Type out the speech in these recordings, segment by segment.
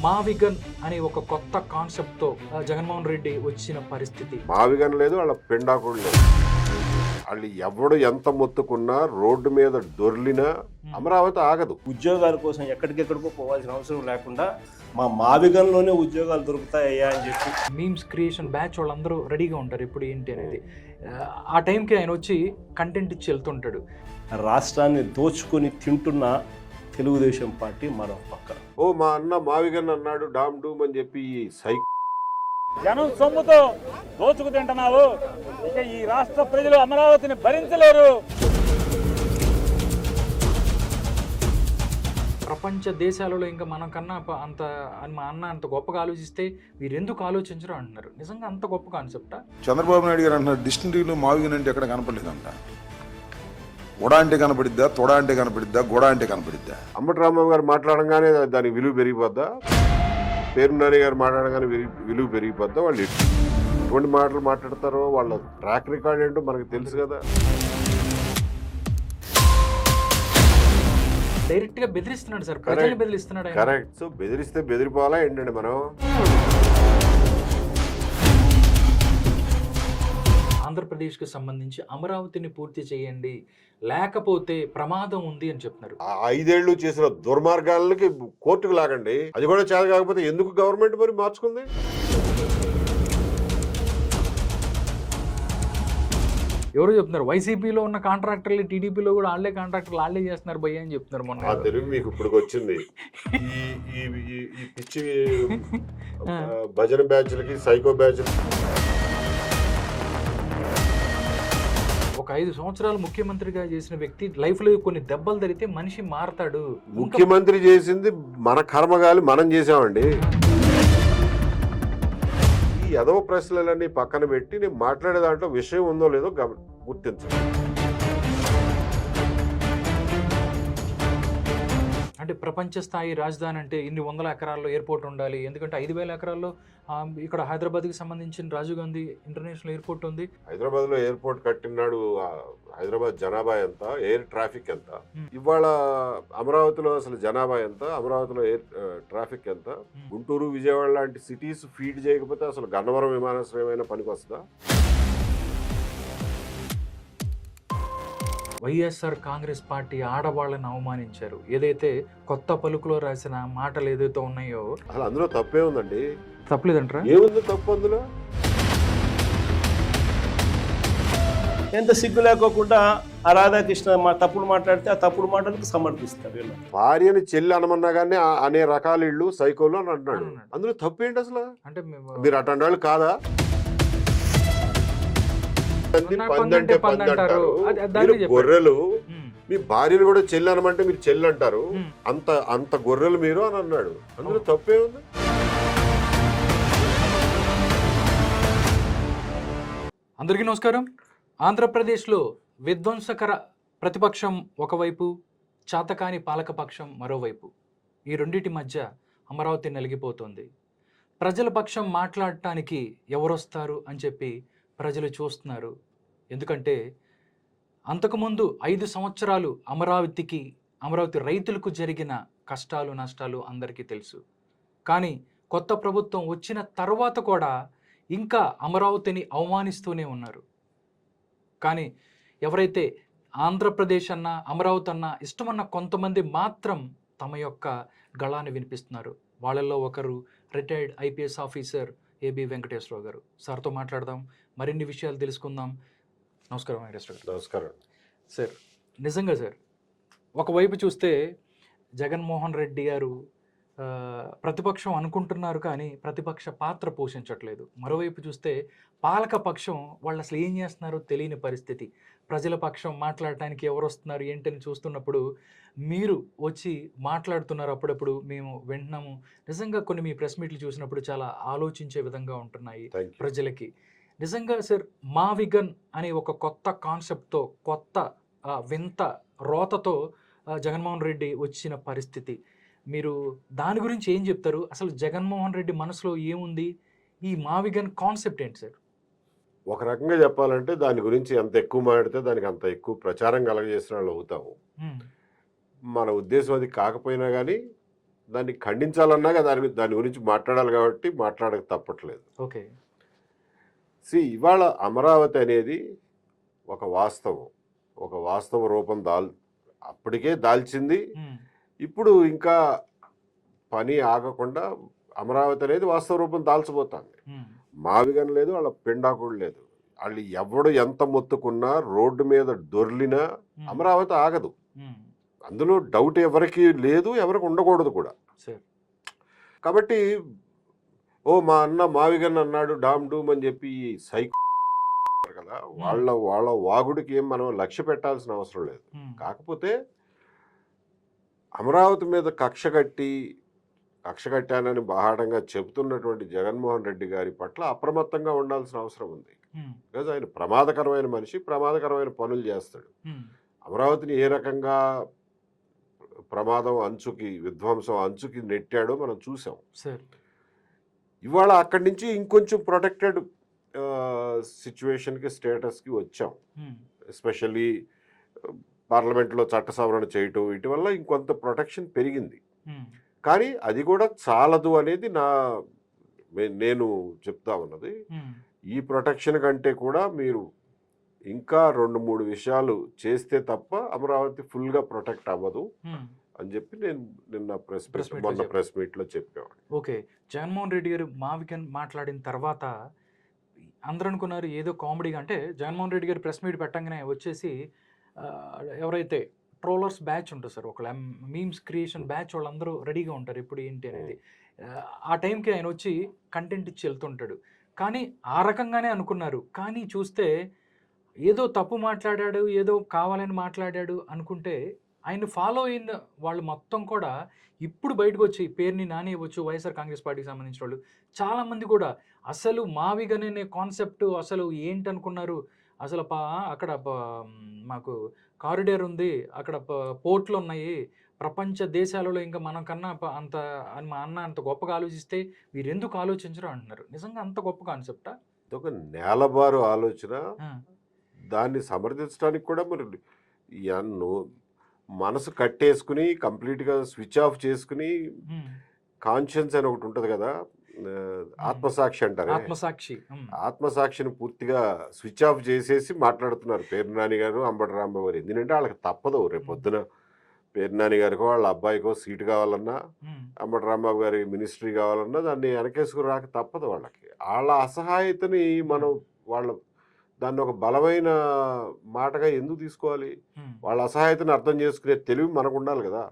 మావిగన్ అనే ఒక కొత్త కాన్సెప్ట్ తో జగన్మోహన్ రెడ్డి వచ్చిన పరిస్థితి. మావిగన్ లేదు, వాళ్ళ పిండాకుడు లేదు. వాళ్ళు ఎవడు ఎంత మొత్తుకున్నా రోడ్డు మీద దొర్లినా అమరావతి ఆగదు. ఉద్యోగాల కోసం ఎక్కడికెక్కడికో పోవాల్సిన అవసరం లేకుండా మా మావిగంలోనే ఉద్యోగాలు దొరుకుతాయ్యా అని చెప్పి మీమ్స్ క్రియేషన్ బ్యాచ్ వాళ్ళందరూ రెడీగా ఉంటారు ఎప్పుడు ఏంటి అనేది. ఆ టైంకి ఆయన వచ్చి కంటెంట్ ఇచ్చి వెళ్తుంటాడు. రాష్ట్రాన్ని దోచుకొని తింటున్న తెలుగుదేశం పార్టీ మరో పక్క. ఓ మా అన్న మావిగన్ అన్నాడు డామ్ డూమ్ అని చెప్పి ఈ జనం సొమ్ముతో దోచుకు తింటున్నావు. ఇక ఈ రాష్ట్ర ప్రజలు అమరావతిని భరించలేరు. ప్రపంచ దేశాలలో ఇంకా మనం కన్నా అంత మా అన్న అంత గొప్పగా ఆలోచిస్తే వీరెందుకు ఆలోచించరు అంటున్నారు. నిజంగా అంత గొప్ప కాన్సెప్టా? చంద్రబాబు నాయుడు గారు అంటున్నారు డిక్షనరీలో మావిగన్ అంటే ఎక్కడ కనపడలేదంట. ఉడ అంటే కనపడిద్దా, తొడ అంటే కనపడిద్దా, గొడ అంటే కనపడిద్దా? అంబటి రాంబాబు గారు మాట్లాడంగానే దానికి విలువ పెరిగిపోద్దా? పేరునాని గారు మాట్లాడగానే విలువ పెరిగిపోద్దా? వాళ్ళు ఎటువంటి మాటలు మాట్లాడతారో వాళ్ళ ట్రాక్ రికార్డ్ ఏంటో మనకు తెలుసు కదా. డైరెక్ట్ గా బెదిరిస్తున్నాడు సార్, ప్రజల్ని బెదిరిస్తున్నాడు. కరెక్ట్. సో బెదిరిస్తే బెదిరిపోవాలా ఏంటండి మనం? ఆంధ్రప్రదేశ్కి సంబంధించి అమరావతిని పూర్తి చేయండి, లేకపోతే ప్రమాదం ఉంది అని చెప్తున్నారు. 5 ఏళ్ళు చేసిన దుర్మార్గాలకి కోర్టుకు లాగండి. అది కూడా చేత కాకపోతే ఎందుకు గవర్నమెంట్ మరి మార్చుకుంది? ఎవరు చెప్తున్నారు? వైసీపీలో ఉన్న కాంట్రాక్టర్లు టీడీపీలో కూడా వాళ్ళే కాంట్రాక్టర్లు వాళ్ళే చేస్తున్నారు భయ్య అని చెప్తున్నారు. మొన్న ఆ తెలుగు మీకు ఇప్పుడు వచ్చింది. ఈ పిచ్చి భజన బ్యాచ్లకి, సైకో బ్యాచ్. ఒక 5 సంవత్సరాలు ముఖ్యమంత్రిగా చేసిన వ్యక్తి లైఫ్ లో కొన్ని దెబ్బలు తగిలితే మనిషి మారతాడు. ముఖ్యమంత్రి చేసింది మన కర్మగాలి మనం చేసామండి. ఈ ఎదవ ప్రశ్నలన్నీ పక్కన పెట్టి నేను మాట్లాడే దాంట్లో విషయం ఉందో లేదో గుర్తించండి. అంటే ప్రపంచ స్థాయి రాజధాని అంటే ఇన్ని 100 ఎకరాల్లో ఎయిర్పోర్ట్ ఉండాలి. ఎందుకంటే 5,000 ఎకరాల్లో ఇక్కడ హైదరాబాద్కి సంబంధించిన రాజీవ్ గాంధీ ఇంటర్నేషనల్ ఎయిర్పోర్ట్ ఉంది. హైదరాబాద్ లో ఎయిర్పోర్ట్ కట్టినాడు. హైదరాబాద్ జనాభా ఎంత, ఎయిర్ ట్రాఫిక్ ఎంత, ఇవాళ అమరావతిలో అసలు జనాభా ఎంత, అమరావతిలో ఎయిర్ ట్రాఫిక్ ఎంత, గుంటూరు విజయవాడ లాంటి సిటీస్ ఫీడ్ చేయకపోతే అసలు గన్నవరం విమానాశ్రయం అయినా పనికి వస్తుందా? వైఎస్ఆర్ కాంగ్రెస్ పార్టీ ఆడవాళ్ళని అవమానించారు. ఏదైతే కొత్త పలుకులో రాసిన మాటలు ఏదైతే ఉన్నాయో అసలు అందులో తప్పే ఉందండి. తప్పలేదంటారా? ఏముంది తప్పు అందులో? ఎంత సిగ్గు లేకోకుండా ఆ రాధాకృష్ణ తప్పుడు మాట్లాడితే ఆ తప్పుడు మాటలకు సమర్థిస్తారు వీళ్ళు. భార్యని చెల్లి అనమన్నా కానీ అనే రకాల ఇళ్ళు సైకోలు అని అంటున్నాడు. అందులో తప్పేంటి అసలు? అంటే మీరు అటండాళ్ళు కాదా? గొర్రెలు మీ భార్యను కూడా చెల్లి అనమంటే మీరు చెల్లి అంటారు. అంత గొర్రెలు మీరు అని అన్నాడు. అందులో తప్పే ఉంది. అందరికీ నమస్కారం. ఆంధ్రప్రదేశ్లో విధ్వంసకర ప్రతిపక్షం ఒకవైపు, చాతకాని పాలకపక్షం మరోవైపు. ఈ రెండింటి మధ్య అమరావతి నలిగిపోతుంది. ప్రజల పక్షం మాట్లాడటానికి ఎవరొస్తారు అని చెప్పి ప్రజలు చూస్తున్నారు. ఎందుకంటే అంతకుముందు 5 సంవత్సరాలు అమరావతి రైతులకు జరిగిన కష్టాలు నష్టాలు అందరికీ తెలుసు. కానీ కొత్త ప్రభుత్వం వచ్చిన తర్వాత కూడా ఇంకా అమరావతిని అవమానిస్తూనే ఉన్నారు. కానీ ఎవరైతే ఆంధ్రప్రదేశ్ అన్న అమరావతి అన్న ఇష్టమన్న కొంతమంది మాత్రం తమ యొక్క గళాన్ని వినిపిస్తున్నారు. వాళ్ళల్లో ఒకరు retired IPS officer AB Venkateswara Rao గారు. సార్తో మాట్లాడదాం, మరిన్ని విషయాలు తెలుసుకుందాం. నమస్కారం వెంకటేశ్వర గారు. నమస్కారం సార్. నిజంగా సార్, ఒకవైపు చూస్తే జగన్మోహన్ రెడ్డి గారు ప్రతిపక్షం అనుకుంటున్నారు కానీ ప్రతిపక్ష పాత్ర పోషించట్లేదు. మరోవైపు చూస్తే పాలక పక్షం వాళ్ళు అసలు ఏం చేస్తున్నారో తెలియని పరిస్థితి. ప్రజల పక్షం మాట్లాడటానికి ఎవరు వస్తున్నారు ఏంటని చూస్తున్నప్పుడు మీరు వచ్చి మాట్లాడుతున్నారు. అప్పుడప్పుడు మేము వింటున్నాము. నిజంగా కొన్ని మీ ప్రెస్ మీట్లు చూసినప్పుడు చాలా ఆలోచించే విధంగా ఉంటున్నాయి ప్రజలకి. నిజంగా సార్, మావిగన్ అనే ఒక కొత్త కాన్సెప్ట్తో, కొత్త వింత రోతతో జగన్మోహన్ రెడ్డి వచ్చిన పరిస్థితి. మీరు దాని గురించి ఏం చెప్తారు? అసలు జగన్మోహన్ రెడ్డి మనసులో ఏముంది? ఈ మావిగన్ కాన్సెప్ట్ ఏంటి సార్? ఒక రకంగా చెప్పాలంటే దాని గురించి ఎంత ఎక్కువ మాట్లాడితే దానికి అంత ఎక్కువ ప్రచారం కలగజేసిన వాళ్ళు అవుతాము. మన ఉద్దేశం అది కాకపోయినా కానీ దాన్ని ఖండించాలన్నాగా దాని గురించి మాట్లాడాలి కాబట్టి మాట్లాడక తప్పట్లేదు. ఓకే. ఇవాళ అమరావతి అనేది ఒక వాస్తవ రూపం అప్పటికే దాల్చింది. ఇప్పుడు ఇంకా పని ఆగకుండా అమరావతి అనేది వాస్తవ రూపం దాల్చబోతుంది. మావిగన్ లేదు, వాళ్ళ పిండాకుడు లేదు. వాళ్ళు ఎవడు ఎంత మొత్తుకున్నా, రోడ్డు మీద దొర్లినా అమరావతి ఆగదు. అందులో డౌట్ ఎవరికి లేదు, ఎవరికి ఉండకూడదు కూడా. కాబట్టి మా అన్న మావిగన్ అన్నాడు డామ్ డూమ్ అని చెప్పి సైకో కదా, వాళ్ళ వాగుడికి ఏం మనం లక్ష్య పెట్టాల్సిన అవసరం లేదు. కాకపోతే అమరావతి మీద కక్ష కట్టానని బాహాటంగా చెబుతున్నటువంటి జగన్మోహన్ రెడ్డి గారి పట్ల అప్రమత్తంగా ఉండాల్సిన అవసరం ఉంది. బికాజ్ ఆయన ప్రమాదకరమైన మనిషి, ప్రమాదకరమైన పనులు చేస్తాడు. అమరావతిని ఏ రకంగా ప్రమాదం విధ్వంసం అంచుకి నెట్టాడో మనం చూసాం. ఇవాళ అక్కడి నుంచి ఇంకొంచెం ప్రొటెక్టెడ్ సిచ్యువేషన్కి, స్టేటస్కి వచ్చాం. ఎస్పెషల్లీ పార్లమెంట్లో చట్ట సవరణ చేయటం, వీటి వల్ల ఇంకొంత ప్రొటెక్షన్ పెరిగింది. కానీ అది కూడా చాలదు అనేది నేను చెప్తా ఉన్నది. ఈ ప్రొటెక్షన్ కంటే కూడా మీరు ఇంకా 2-3 విషయాలు చేస్తే తప్ప అమరావతి ఫుల్గా ప్రొటెక్ట్ అవ్వదు అని చెప్పి నేను నిన్న ప్రెస్ మీట్లో చెప్పేవాడు. ఓకే. జగన్మోహన్ రెడ్డి గారు మావిగన్ మాట్లాడిన తర్వాత అందరూ అనుకున్నారు ఏదో కామెడీగా, అంటే జగన్మోహన్ రెడ్డి గారు ప్రెస్ మీట్ పెట్టంగానే వచ్చేసి ఎవరైతే ట్రోలర్స్ బ్యాచ్ ఉంటుంది సార్, ఒక మీమ్స్ క్రియేషన్ బ్యాచ్, వాళ్ళందరూ రెడీగా ఉంటారు ఇప్పుడు ఏంటి అనేది. ఆ టైంకి ఆయన వచ్చి కంటెంట్ ఇచ్చి వెళ్తుంటాడు. కానీ ఆ రకంగానే అనుకున్నారు. కానీ చూస్తే ఏదో తప్పు మాట్లాడాడు, ఏదో కావాలని మాట్లాడాడు అనుకుంటే ఆయన ఫాలో అయిన వాళ్ళు మొత్తం కూడా ఇప్పుడు బయటకు వచ్చి పేరుని నాని ఇవ్వచ్చు, వైఎస్ఆర్ కాంగ్రెస్ పార్టీకి సంబంధించిన వాళ్ళు చాలామంది కూడా అసలు మావిగన్ అనే కాన్సెప్ట్ అసలు ఏంటనుకున్నారు, అసలు అక్కడ మాకు కారిడార్ ఉంది, అక్కడ పోర్ట్లు ఉన్నాయి, ప్రపంచ దేశాలలో ఇంకా మనం కన్నా అంత అని మా అన్న అంత గొప్పగా ఆలోచిస్తే వీరెందుకు ఆలోచించరు అంటున్నారు. నిజంగా అంత గొప్ప కాన్సెప్టా? ఇదొక నేలబారు ఆలోచన. దాన్ని సమర్థించడానికి కూడా మరి మనసు కట్టేసుకుని కంప్లీట్గా స్విచ్ ఆఫ్ చేసుకుని, కాన్షియన్స్ అని ఒకటి ఉంటుంది కదా, ఆత్మసాక్షి అంటారు, ఆత్మసాక్షిని పూర్తిగా స్విచ్ ఆఫ్ చేసేసి మాట్లాడుతున్నారు పేరు నాని గారు, అంబటి రాంబాబు గారు. ఎందుకంటే వాళ్ళకి తప్పదు, రేపు పొద్దున పేరు నాని గారికో వాళ్ళ అబ్బాయికో సీటు కావాలన్నా, అంబటి రాంబాబు గారి మినిస్ట్రీ కావాలన్నా దాన్ని వెనకేసుకుని రాక తప్పదు వాళ్ళకి. వాళ్ళ అసహాయతని మనం దాన్ని ఒక బలమైన మాటగా ఎందుకు తీసుకోవాలి? వాళ్ళ అసహాయతను అర్థం చేసుకునే తెలివి మనకు ఉండాలి కదా.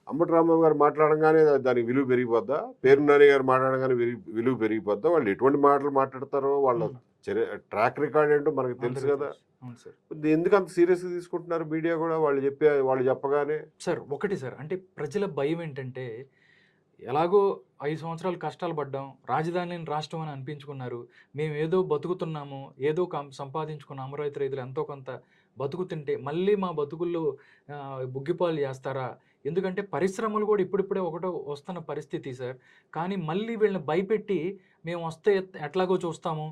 అంబటి రాంబాబు గారు మాట్లాడగానే దానికి విలువ పెరిగిపోద్దా? పేరు నాని గారు మాట్లాడగానే విలువ పెరిగిపోద్దా? వాళ్ళు ఎటువంటి మాటలు మాట్లాడతారో, వాళ్ళ ట్రాక్ రికార్డ్ ఏంటో మనకు తెలుసు కదా. ఎందుకు అంత సీరియస్గా తీసుకుంటున్నారు మీడియా కూడా వాళ్ళు చెప్పగానే? సార్ ఒకటి సార్, అంటే ప్రజల భయం ఏంటంటే ఎలాగో 5 సంవత్సరాలు కష్టాలు పడ్డాం, రాజధాని రాష్ట్రం అని అనిపించుకున్నారు, మేము ఏదో బతుకుతున్నాము, ఏదో సంపాదించుకున్న అమరావతి రైతులు ఎంతో కొంత బతుకుతుంటే మళ్ళీ మా బతుకుల్లో బుగ్గిపాలు చేస్తారా? ఎందుకంటే పరిశ్రమలు కూడా ఇప్పుడిప్పుడే ఒకటో వస్తున్న పరిస్థితి సార్. కానీ మళ్ళీ వీళ్ళని భయపెట్టి మేము వస్తే ఎట్లాగో చూస్తాము,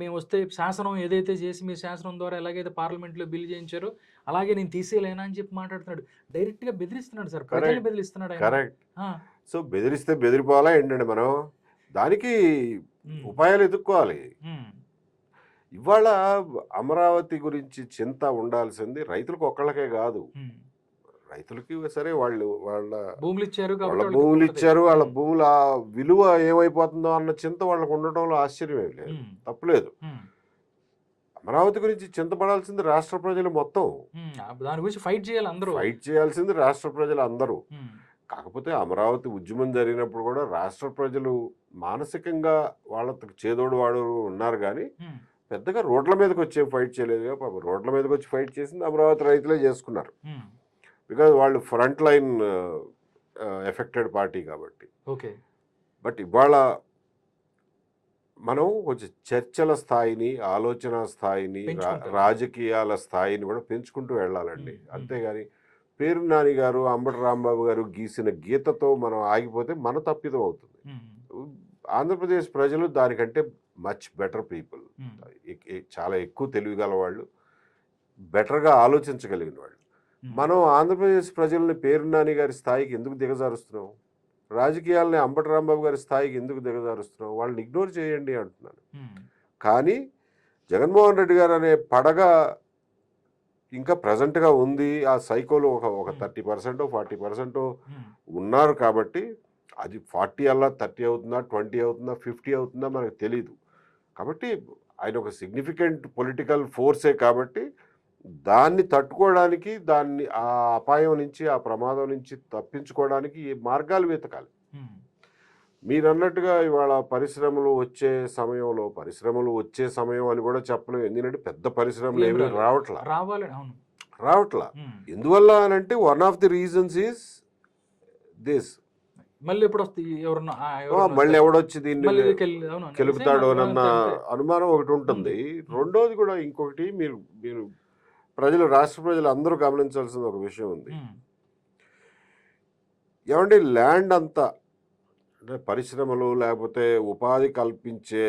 మేము వస్తే శాసనం ఏదైతే చేసి మీ శాసనం ద్వారా ఎలాగైతే పార్లమెంట్లో బిల్ చేయించారో అలాగే నేను తీసేయలేనా అని చెప్పి మాట్లాడుతున్నాడు. డైరెక్ట్గా బెదిరిస్తున్నాడు సార్, ప్రజలు బెదిరిస్తున్నాడు. కరెక్ట్. సో బెదిరిస్తే బెదిరిపోవాలా ఏంటండి? మనం దానికి ఉపాయాలు ఎదుర్కోవాలి. ఇవాళ అమరావతి గురించి చింత ఉండాల్సింది రైతులకు ఒక్కళ్ళకే కాదు. రైతులకి సరే, వాళ్ళ భూములు ఇచ్చారు, వాళ్ళ భూముల విలువ ఏమైపోతుందో అన్న చింత వాళ్ళకు ఉండటంలో ఆశ్చర్యమే లేదు, తప్పులేదు. అమరావతి గురించి చింతపడాల్సింది రాష్ట్ర ప్రజలు మొత్తం. దాని గురించి ఫైట్ చేయాల్సింది రాష్ట్ర ప్రజలు అందరూ. కాకపోతే అమరావతి ఉద్యమం జరిగినప్పుడు కూడా రాష్ట్ర ప్రజలు మానసికంగా వాళ్ళకి చేదోడు వాడు ఉన్నారు, కానీ పెద్దగా రోడ్ల మీదకి వచ్చి ఫైట్ చేయలేదు. రోడ్ల మీదకి వచ్చి ఫైట్ చేసింది అమరావతి రైతులే చేసుకున్నారు. బికాజ్ వాళ్ళు ఫ్రంట్ లైన్ ఎఫెక్టెడ్ పార్టీ కాబట్టి. బట్ ఇవాళ మనం కొంచెం చర్చల స్థాయిని, ఆలోచన స్థాయిని, రాజకీయాల స్థాయిని కూడా పెంచుకుంటూ వెళ్ళాలండి. అంతేగాని పేరు నాని గారు, అంబటి రాంబాబు గారు గీసిన గీతతో మనం ఆగిపోతే మన తప్పిదం అవుతుంది. ఆంధ్రప్రదేశ్ ప్రజలు దానికంటే మచ్ బెటర్ పీపుల్, చాలా ఎక్కువ తెలివిగల వాళ్ళు, బెటర్గా ఆలోచించగలిగిన వాళ్ళు. మనం ఆంధ్రప్రదేశ్ ప్రజల్ని పేరు నాని గారి స్థాయికి ఎందుకు దిగజారుస్తున్నాం? రాజకీయాలని అంబటి రాంబాబు గారి స్థాయికి ఎందుకు దిగజారుస్తున్నావు? వాళ్ళని ఇగ్నోర్ చేయండి అంటున్నాను. ఉమ్, కానీ జగన్మోహన్ రెడ్డి గారు అనే పడగ ఇంకా ప్రజెంట్గా ఉంది. ఆ సైకోలో ఒక 30% 40% ఉమ్, ఉన్నారు కాబట్టి అది 40 అలా 30 అవుతుందా, 20 అవుతుందా, 50 అవుతుందా మనకు తెలీదు. కాబట్టి ఆయన ఒక సిగ్నిఫికెంట్ పొలిటికల్ ఫోర్సే కాబట్టి దాన్ని తట్టుకోవడానికి, దాన్ని ఆ అపాయం నుంచి, ఆ ప్రమాదం నుంచి తప్పించుకోవడానికి ఈ మార్గాలు వెతకాలి. ఉమ్. మీరు అన్నట్టుగా ఇవాళ పరిశ్రమలు వచ్చే సమయం అని కూడా చెప్పలేము. ఎందుకంటే పెద్ద పరిశ్రమలు ఏం ఏమీ రాలేదు. రావాలి, అవును. రావట్లా. ఉమ్. ఎందువల్ల అని అంటే one of the reasons is this. మళ్ళీ ఎప్పుడు వస్తాయి ఎవరన్నా ఎవరన్నా మళ్ళీ వస్తారు. ఎవడొచ్చి దీన్ని మళ్ళీ అవును, కెలుపుతాడు same అన్న అంతే. అనుమానం ఒకటి ఉంటుంది. ఉంది. రెండోది కూడా ఇంకొకటి మీరు రాష్ట్ర ప్రజలు అందరూ గమనించాల్సిన ఒక విషయం ఉంది. ఉమ్, ఏమంటే ల్యాండ్ అంతా అంటే పరిశ్రమలు లేకపోతే ఉపాధి కల్పించే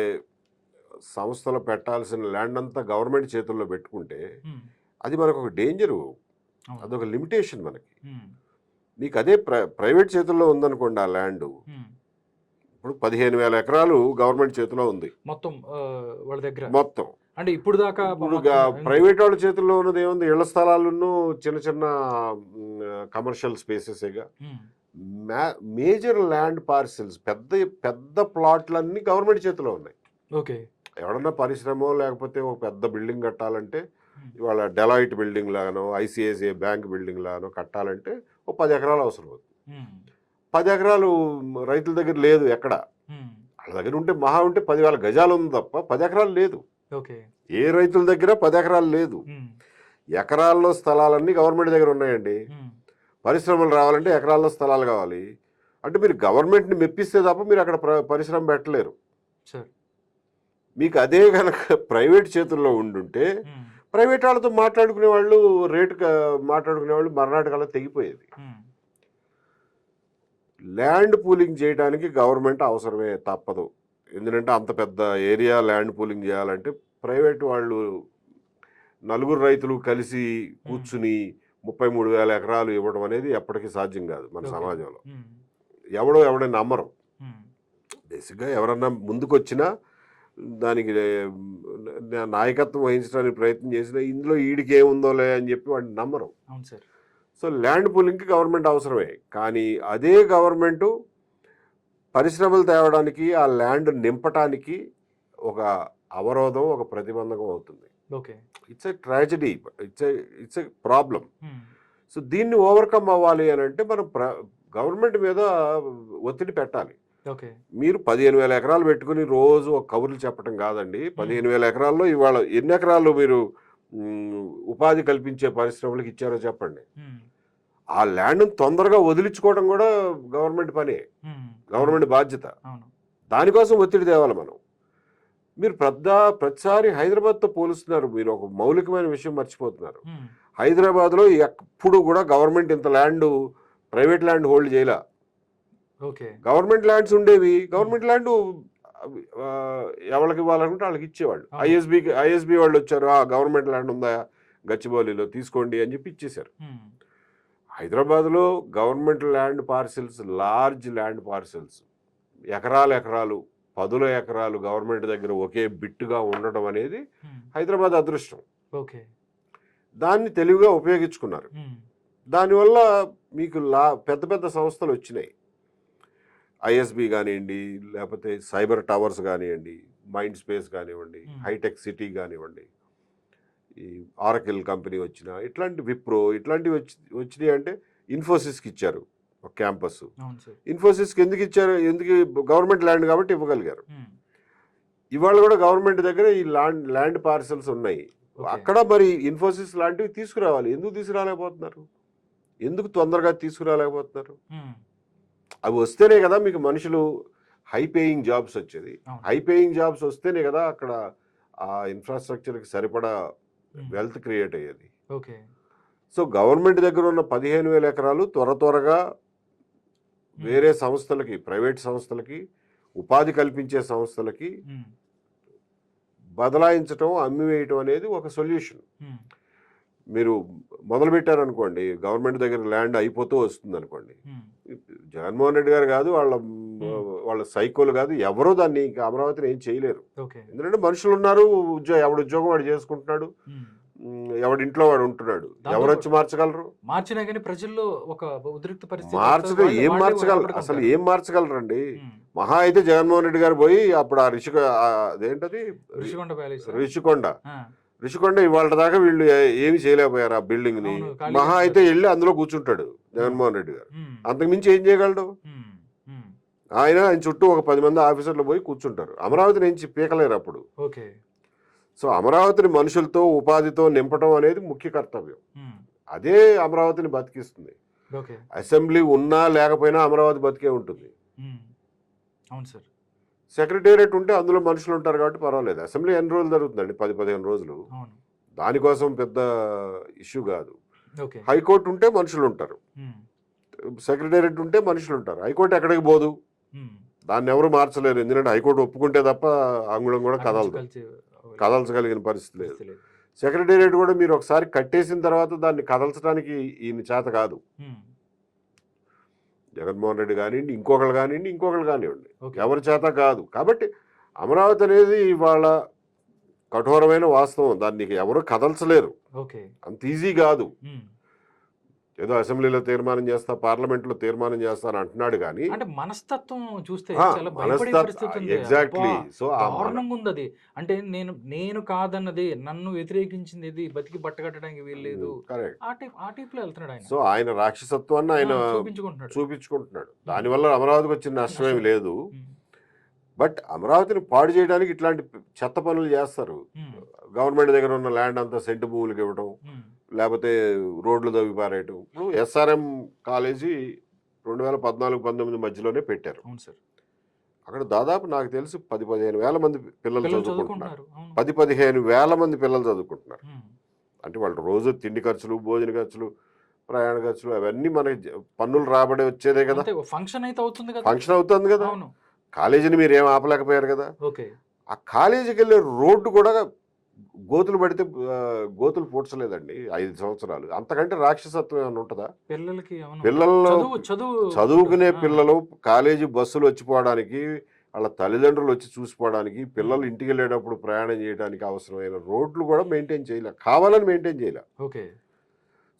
సంస్థలు పెట్టాల్సిన ల్యాండ్ అంతా గవర్నమెంట్ చేతుల్లో పెట్టుకుంటే ఉమ్, అది మనకు ఒక డేంజరు, అవును. అదొక లిమిటేషన్ మనకి. ఉమ్, మీకు అదే ప్రైవేట్ చేతుల్లో ఉందనుకోండి ఆ ల్యాండ్, ఉమ్. ఇప్పుడు 15,000 ఎకరాలు గవర్నమెంట్ చేతిలో ఉంది మొత్తం వాళ్ళ దగ్గర మొత్తం. అంటే ఇప్పుడు దాకా ఇప్పుడు మొత్తం ప్రైవేట్ వాళ్ళ చేతుల్లో ఉన్నది ఏముంది? ఇళ్ల స్థలాలను చిన్న చిన్న కమర్షియల్ స్పేసెస్గా. ఉమ్, మేజర్ ల్యాండ్ పార్సిల్స్, పెద్ద పెద్ద ప్లాట్లన్నీ గవర్నమెంట్ చేతిలో ఉన్నాయి. ఓకే. ఎవడన్నా పరిశ్రమ లేకపోతే ఒక పెద్ద బిల్డింగ్ కట్టాలంటే, ఉమ్, ఇవాళ డెలాయిట్ బిల్డింగ్ లాగానో ఐసిఐసిఐ బ్యాంక్ బిల్డింగ్ లాగానో కట్టాలంటే ఒక 10 ఎకరాలు అవసరం అవుతుంది. ఉమ్, 10 ఎకరాలు రైతుల దగ్గర లేదు. ఎక్కడ ఉమ్. వాళ్ళ దగ్గర ఉంటే మహా ఉంటే 10,000 గజాలు ఉంది తప్ప 10 ఎకరాలు లేదు. ఓకే. ఏ రైతుల దగ్గర 10 ఎకరాలు లేదు. ఉమ్, ఎకరాల్లో స్థలాలన్నీ గవర్నమెంట్ దగ్గర ఉన్నాయండి. ఉమ్. పరిశ్రమలు రావాలంటే ఎకరాల్లో స్థలాలు కావాలి. అంటే మీరు గవర్నమెంట్ని మెప్పిస్తే తప్ప మీరు అక్కడ పరిశ్రమ పెట్టలేరు. సార్. మీకు అదే కనుక ప్రైవేట్ చేతుల్లో ఉండుంటే ఉమ్, ప్రైవేట్ వాళ్ళతో మాట్లాడుకునే వాళ్ళు మాట్లాడుకునే వాళ్ళు మర్నాటి కల్లా తెగిపోయేది. ఉమ్. ల్యాండ్ పూలింగ్ చేయడానికి గవర్నమెంట్ అవసరమే, తప్పదు. ఎందుకంటే అంత పెద్ద ఏరియా ల్యాండ్ పూలింగ్ చేయాలంటే ప్రైవేట్ వాళ్ళు నలుగురు రైతులు కలిసి కూర్చుని 33,000 ఎకరాలు ఇవ్వడం అనేది ఎప్పటికీ సాధ్యం కాదు మన ఓకే. సమాజంలో. ఉమ్, ఎవడైనా నమ్మరు. ఉమ్. బేసిక్గా ఎవరన్నా ముందుకొచ్చినా దానికి నాయకత్వం వహించడానికి ప్రయత్నం చేసినా ఇందులో ఈడికి ఏముందోలే అని చెప్పి వాడిని నమ్మరు. అవును సార్. సో ల్యాండ్ పూలింగ్కి గవర్నమెంట్ అవసరమే. కానీ అదే గవర్నమెంటు పరిశ్రమలు తేవడానికి, ఆ ల్యాండ్ నింపటానికి ఒక అవరోధం, ఒక ప్రతిబంధకం అవుతుంది. Okay. It's a tragedy, it's a problem. Um, so దీన్ని ఓవర్కమ్ అవ్వాలి అని అంటే మనం గవర్నమెంట్ మీద ఒత్తిడి పెట్టాలి. ఓకే. మీరు 15,000 ఎకరాలు పెట్టుకుని రోజు ఒక కబుర్లు చెప్పడం కాదండి. 15,000 ఎకరాల్లో ఇవాళ ఎన్ని ఎకరాలు మీరు ఉపాధి కల్పించే పరిశ్రమలకు ఇచ్చారో చెప్పండి. ఉమ్, ఆ ల్యాండ్ని తొందరగా వదిలించుకోవడం కూడా గవర్నమెంట్ పనే, ఉమ్. గవర్నమెంట్ బాధ్యత. అవును. దానికోసం ఒత్తిడి తేవాలి మనం. మీరు ప్రతిసారి హైదరాబాద్తో పోలుస్తున్నారు. మీరు ఒక మౌలికమైన విషయం మర్చిపోతున్నారు. ఉమ్, హైదరాబాద్లో ఎప్పుడు కూడా గవర్నమెంట్ ఇంత ల్యాండ్, ప్రైవేట్ ల్యాండ్ హోల్డ్ చేయలే. ఓకే. గవర్నమెంట్ ల్యాండ్స్ ఉండేవి. గవర్నమెంట్ ల్యాండ్ ఎవరికి ఇవ్వాలనుకుంటే వాళ్ళకి ఇచ్చేవాళ్ళు. ఐఎస్బి వాళ్ళు వచ్చారు, గవర్నమెంట్ ల్యాండ్ ఉందా గచ్చిబౌలిలో తీసుకోండి అని చెప్పి ఇచ్చేశారు. ఉమ్, హైదరాబాద్లో government land parcels, large land parcels, ఎకరాలు 10 ఎకరాలు గవర్నమెంట్ దగ్గర ఒకే బిట్టుగా ఉండడం అనేది ఉమ్. హైదరాబాద్ అదృష్టం. ఓకే. దాన్ని తెలివిగా ఉపయోగించుకున్నారు. ఉమ్, దానివల్ల మీకు పెద్ద పెద్ద సంస్థలు వచ్చినాయి. ఐఎస్బి కానివ్వండి, లేకపోతే సైబర్ టవర్స్ కానివ్వండి, మైండ్ స్పేస్ కానివ్వండి, హైటెక్ సిటీ కానివ్వండి, ఈ ఆరకిల్ కంపెనీ వచ్చిన, ఇట్లాంటి విప్రో ఇట్లాంటివి వచ్చినాయి. అంటే ఇన్ఫోసిస్కి ఇచ్చారు ఒక క్యాంపస్. అవును సార్. ఇన్ఫోసిస్కి ఎందుకు ఇచ్చారు? గవర్నమెంట్ ల్యాండ్ కాబట్టి ఇవ్వగలిగారు. ఉమ్, ఇవాళ కూడా గవర్నమెంట్ దగ్గర ఈ ల్యాండ్ పార్సల్స్ ఉన్నాయి. ఓకే. అక్కడ మరి ఇన్ఫోసిస్ లాంటివి తీసుకురావాలి. ఎందుకు తీసుకురాలేకపోతున్నారు? ఎందుకు తొందరగా తీసుకురాలేకపోతున్నారు? ఉమ్, అవి వస్తేనే కదా మీకు మనుషులు హై పేయింగ్ జాబ్స్ వచ్చేది. అవును. హై పేయింగ్ జాబ్స్ వస్తేనే కదా అక్కడ ఆ ఇన్ఫ్రాస్ట్రక్చర్కి సరిపడా వెల్త్ క్రియేట్ అయ్యేది. ఓకే. సో గవర్నమెంట్ దగ్గర ఉన్న 15,000 ఎకరాలు త్వరగా వేరే సంస్థలకి, ప్రైవేట్ సంస్థలకి, ఉపాధి కల్పించే సంస్థలకి ఉమ్, బదలాయించడం, అమ్మివేయటం అనేది ఒక సొల్యూషన్. ఉమ్. మీరు మొదలు పెట్టారనుకోండి, గవర్నమెంట్ దగ్గర ల్యాండ్ అయిపోతూ వస్తుంది అనుకోండి, జగన్మోహన్ రెడ్డి గారు కాదు, వాళ్ళ సైకోలు కాదు, ఎవరో దాన్ని ఇంకా అమరావతిని ఏం చేయలేరు. ఎందుకంటే మనుషులు ఉన్నారు, ఎవడు ఉద్యోగం వాడు చేసుకుంటున్నాడు, ఎవడింట్లో వాడు ఉంటున్నాడు, ఎవరు వచ్చి మార్చగలరు? మార్చినా కానీ ప్రజల్లో ఒక ఉద్రిక్త పరిస్థితి మార్చడం ఏం మార్చగలరు? అసలు ఏం మార్చగలరండి? మహా అయితే జగన్మోహన్ రెడ్డి గారు పోయి అప్పుడు ఆ అదేంటది రిషికొండ ఇవాళ దాకా వీళ్ళు ఏమి చేయలేకపోయారు ఆ బిల్డింగ్ ని. మహా అయితే వెళ్ళి అందులో కూర్చుంటాడు జగన్మోహన్ రెడ్డి గారు, అంతకుమించి ఏం చేయగలడు? ఆయన చుట్టూ ఒక 10 మంది ఆఫీసర్లు పోయి కూర్చుంటారు. అమరావతి నుంచి పీకలేరు అప్పుడు. సో అమరావతిని మనుషులతో ఉపాధితో నింపడం అనేది ముఖ్య కర్తవ్యం. అదే అమరావతిని బతికిస్తుంది. అసెంబ్లీ ఉన్నా లేకపోయినా అమరావతి బతికే ఉంటుంది. సెక్రటేరియట్ ఉంటే అందులో మనుషులు ఉంటారు కాబట్టి పర్వాలేదు. అసెంబ్లీ ఎన్ని రోజులు జరుగుతుందండి? 10-15 రోజులు. దానికోసం పెద్ద ఇష్యూ కాదు. హైకోర్టు ఉంటే మనుషులు ఉంటారు, సెక్రటేరియట్ ఉంటే మనుషులు ఉంటారు. హైకోర్టు ఎక్కడికి పోదు, దాన్ని ఎవరు మార్చలేరు. ఎందుకంటే హైకోర్టు ఒప్పుకుంటే తప్ప అంగుళం కూడా కదల్చగలిగిన పరిస్థితి లేదు. సెక్రటేరియట్ కూడా మీరు ఒకసారి కట్టేసిన తర్వాత దాన్ని కదల్చడానికి ఈయన చేత కాదు. జగన్మోహన్ రెడ్డి కానివ్వండి, ఇంకొకళ్ళు కానివ్వండి, ఎవరి చేత కాదు. కాబట్టి అమరావతి అనేది ఇవాళ కఠోరమైన వాస్తవం, దాన్ని ఎవరు కదల్చలేరు. అంత ఈజీ కాదు. ఏదో అసెంబ్లీలో తీర్మానం చేస్తా, పార్లమెంట్లో తీర్మానం చేస్తాను అంటున్నాడు కానీ మనస్తత్వం చూస్తే ఎగ్జాక్ట్లీ. సో ఉంది. అంటే నేను కాదన్నది, నన్ను వ్యతిరేకించింది ఇది, బతికి బట్టగట్టడానికి వీల్లేదు. సో ఆయన రాక్షసత్వాన్ని ఆయన చూపించుకుంటున్నాడు. దానివల్ల అమరావతికి వచ్చిన నష్టమేమి లేదు. బట్ అమరావతిని పాడు చేయడానికి ఇట్లాంటి చెత్త పనులు చేస్తారు. గవర్నమెంట్ దగ్గర ఉన్న ల్యాండ్ అంతా సెంటు భూములకి ఇవ్వడం, లేకపోతే రోడ్లు దవ్వి పారేయటం. ఇప్పుడు SRM కాలేజీ 2014-19 మధ్యలోనే పెట్టారు. అక్కడ దాదాపు నాకు తెలిసి 10-15 వేల మంది పిల్లలు చదువుకుంటున్నారు. 10-15 వేల మంది పిల్లలు చదువుకుంటున్నారు. అంటే వాళ్ళు రోజు తిండి ఖర్చులు, భోజన ఖర్చులు, ప్రయాణ ఖర్చులు అవన్నీ మనకి పన్నులు రాబడి వచ్చేదే కదా. ఫంక్షన్ అవుతుంది కదా. కాలేజీని మీరు ఏం ఆపలేకపోయారు కదా. ఆ కాలేజీకి వెళ్ళే రోడ్డు కూడా గోతులు పడితే గోతులు పూడ్చలేదండి 5 సంవత్సరాలు. అంతకంటే రాక్షసత్వం ఏమైనా ఉంటుందా? పిల్లల్లో చదువుకునే పిల్లలు కాలేజీ బస్సులు వచ్చిపోవడానికి, వాళ్ళ తల్లిదండ్రులు వచ్చి చూసిపోవడానికి, పిల్లలు ఇంటికి వెళ్ళేటప్పుడు ప్రయాణం చేయడానికి అవసరమైన రోడ్లు కూడా మెయింటైన్ చేయలే, కావాలని మెయింటైన్ చేయలే.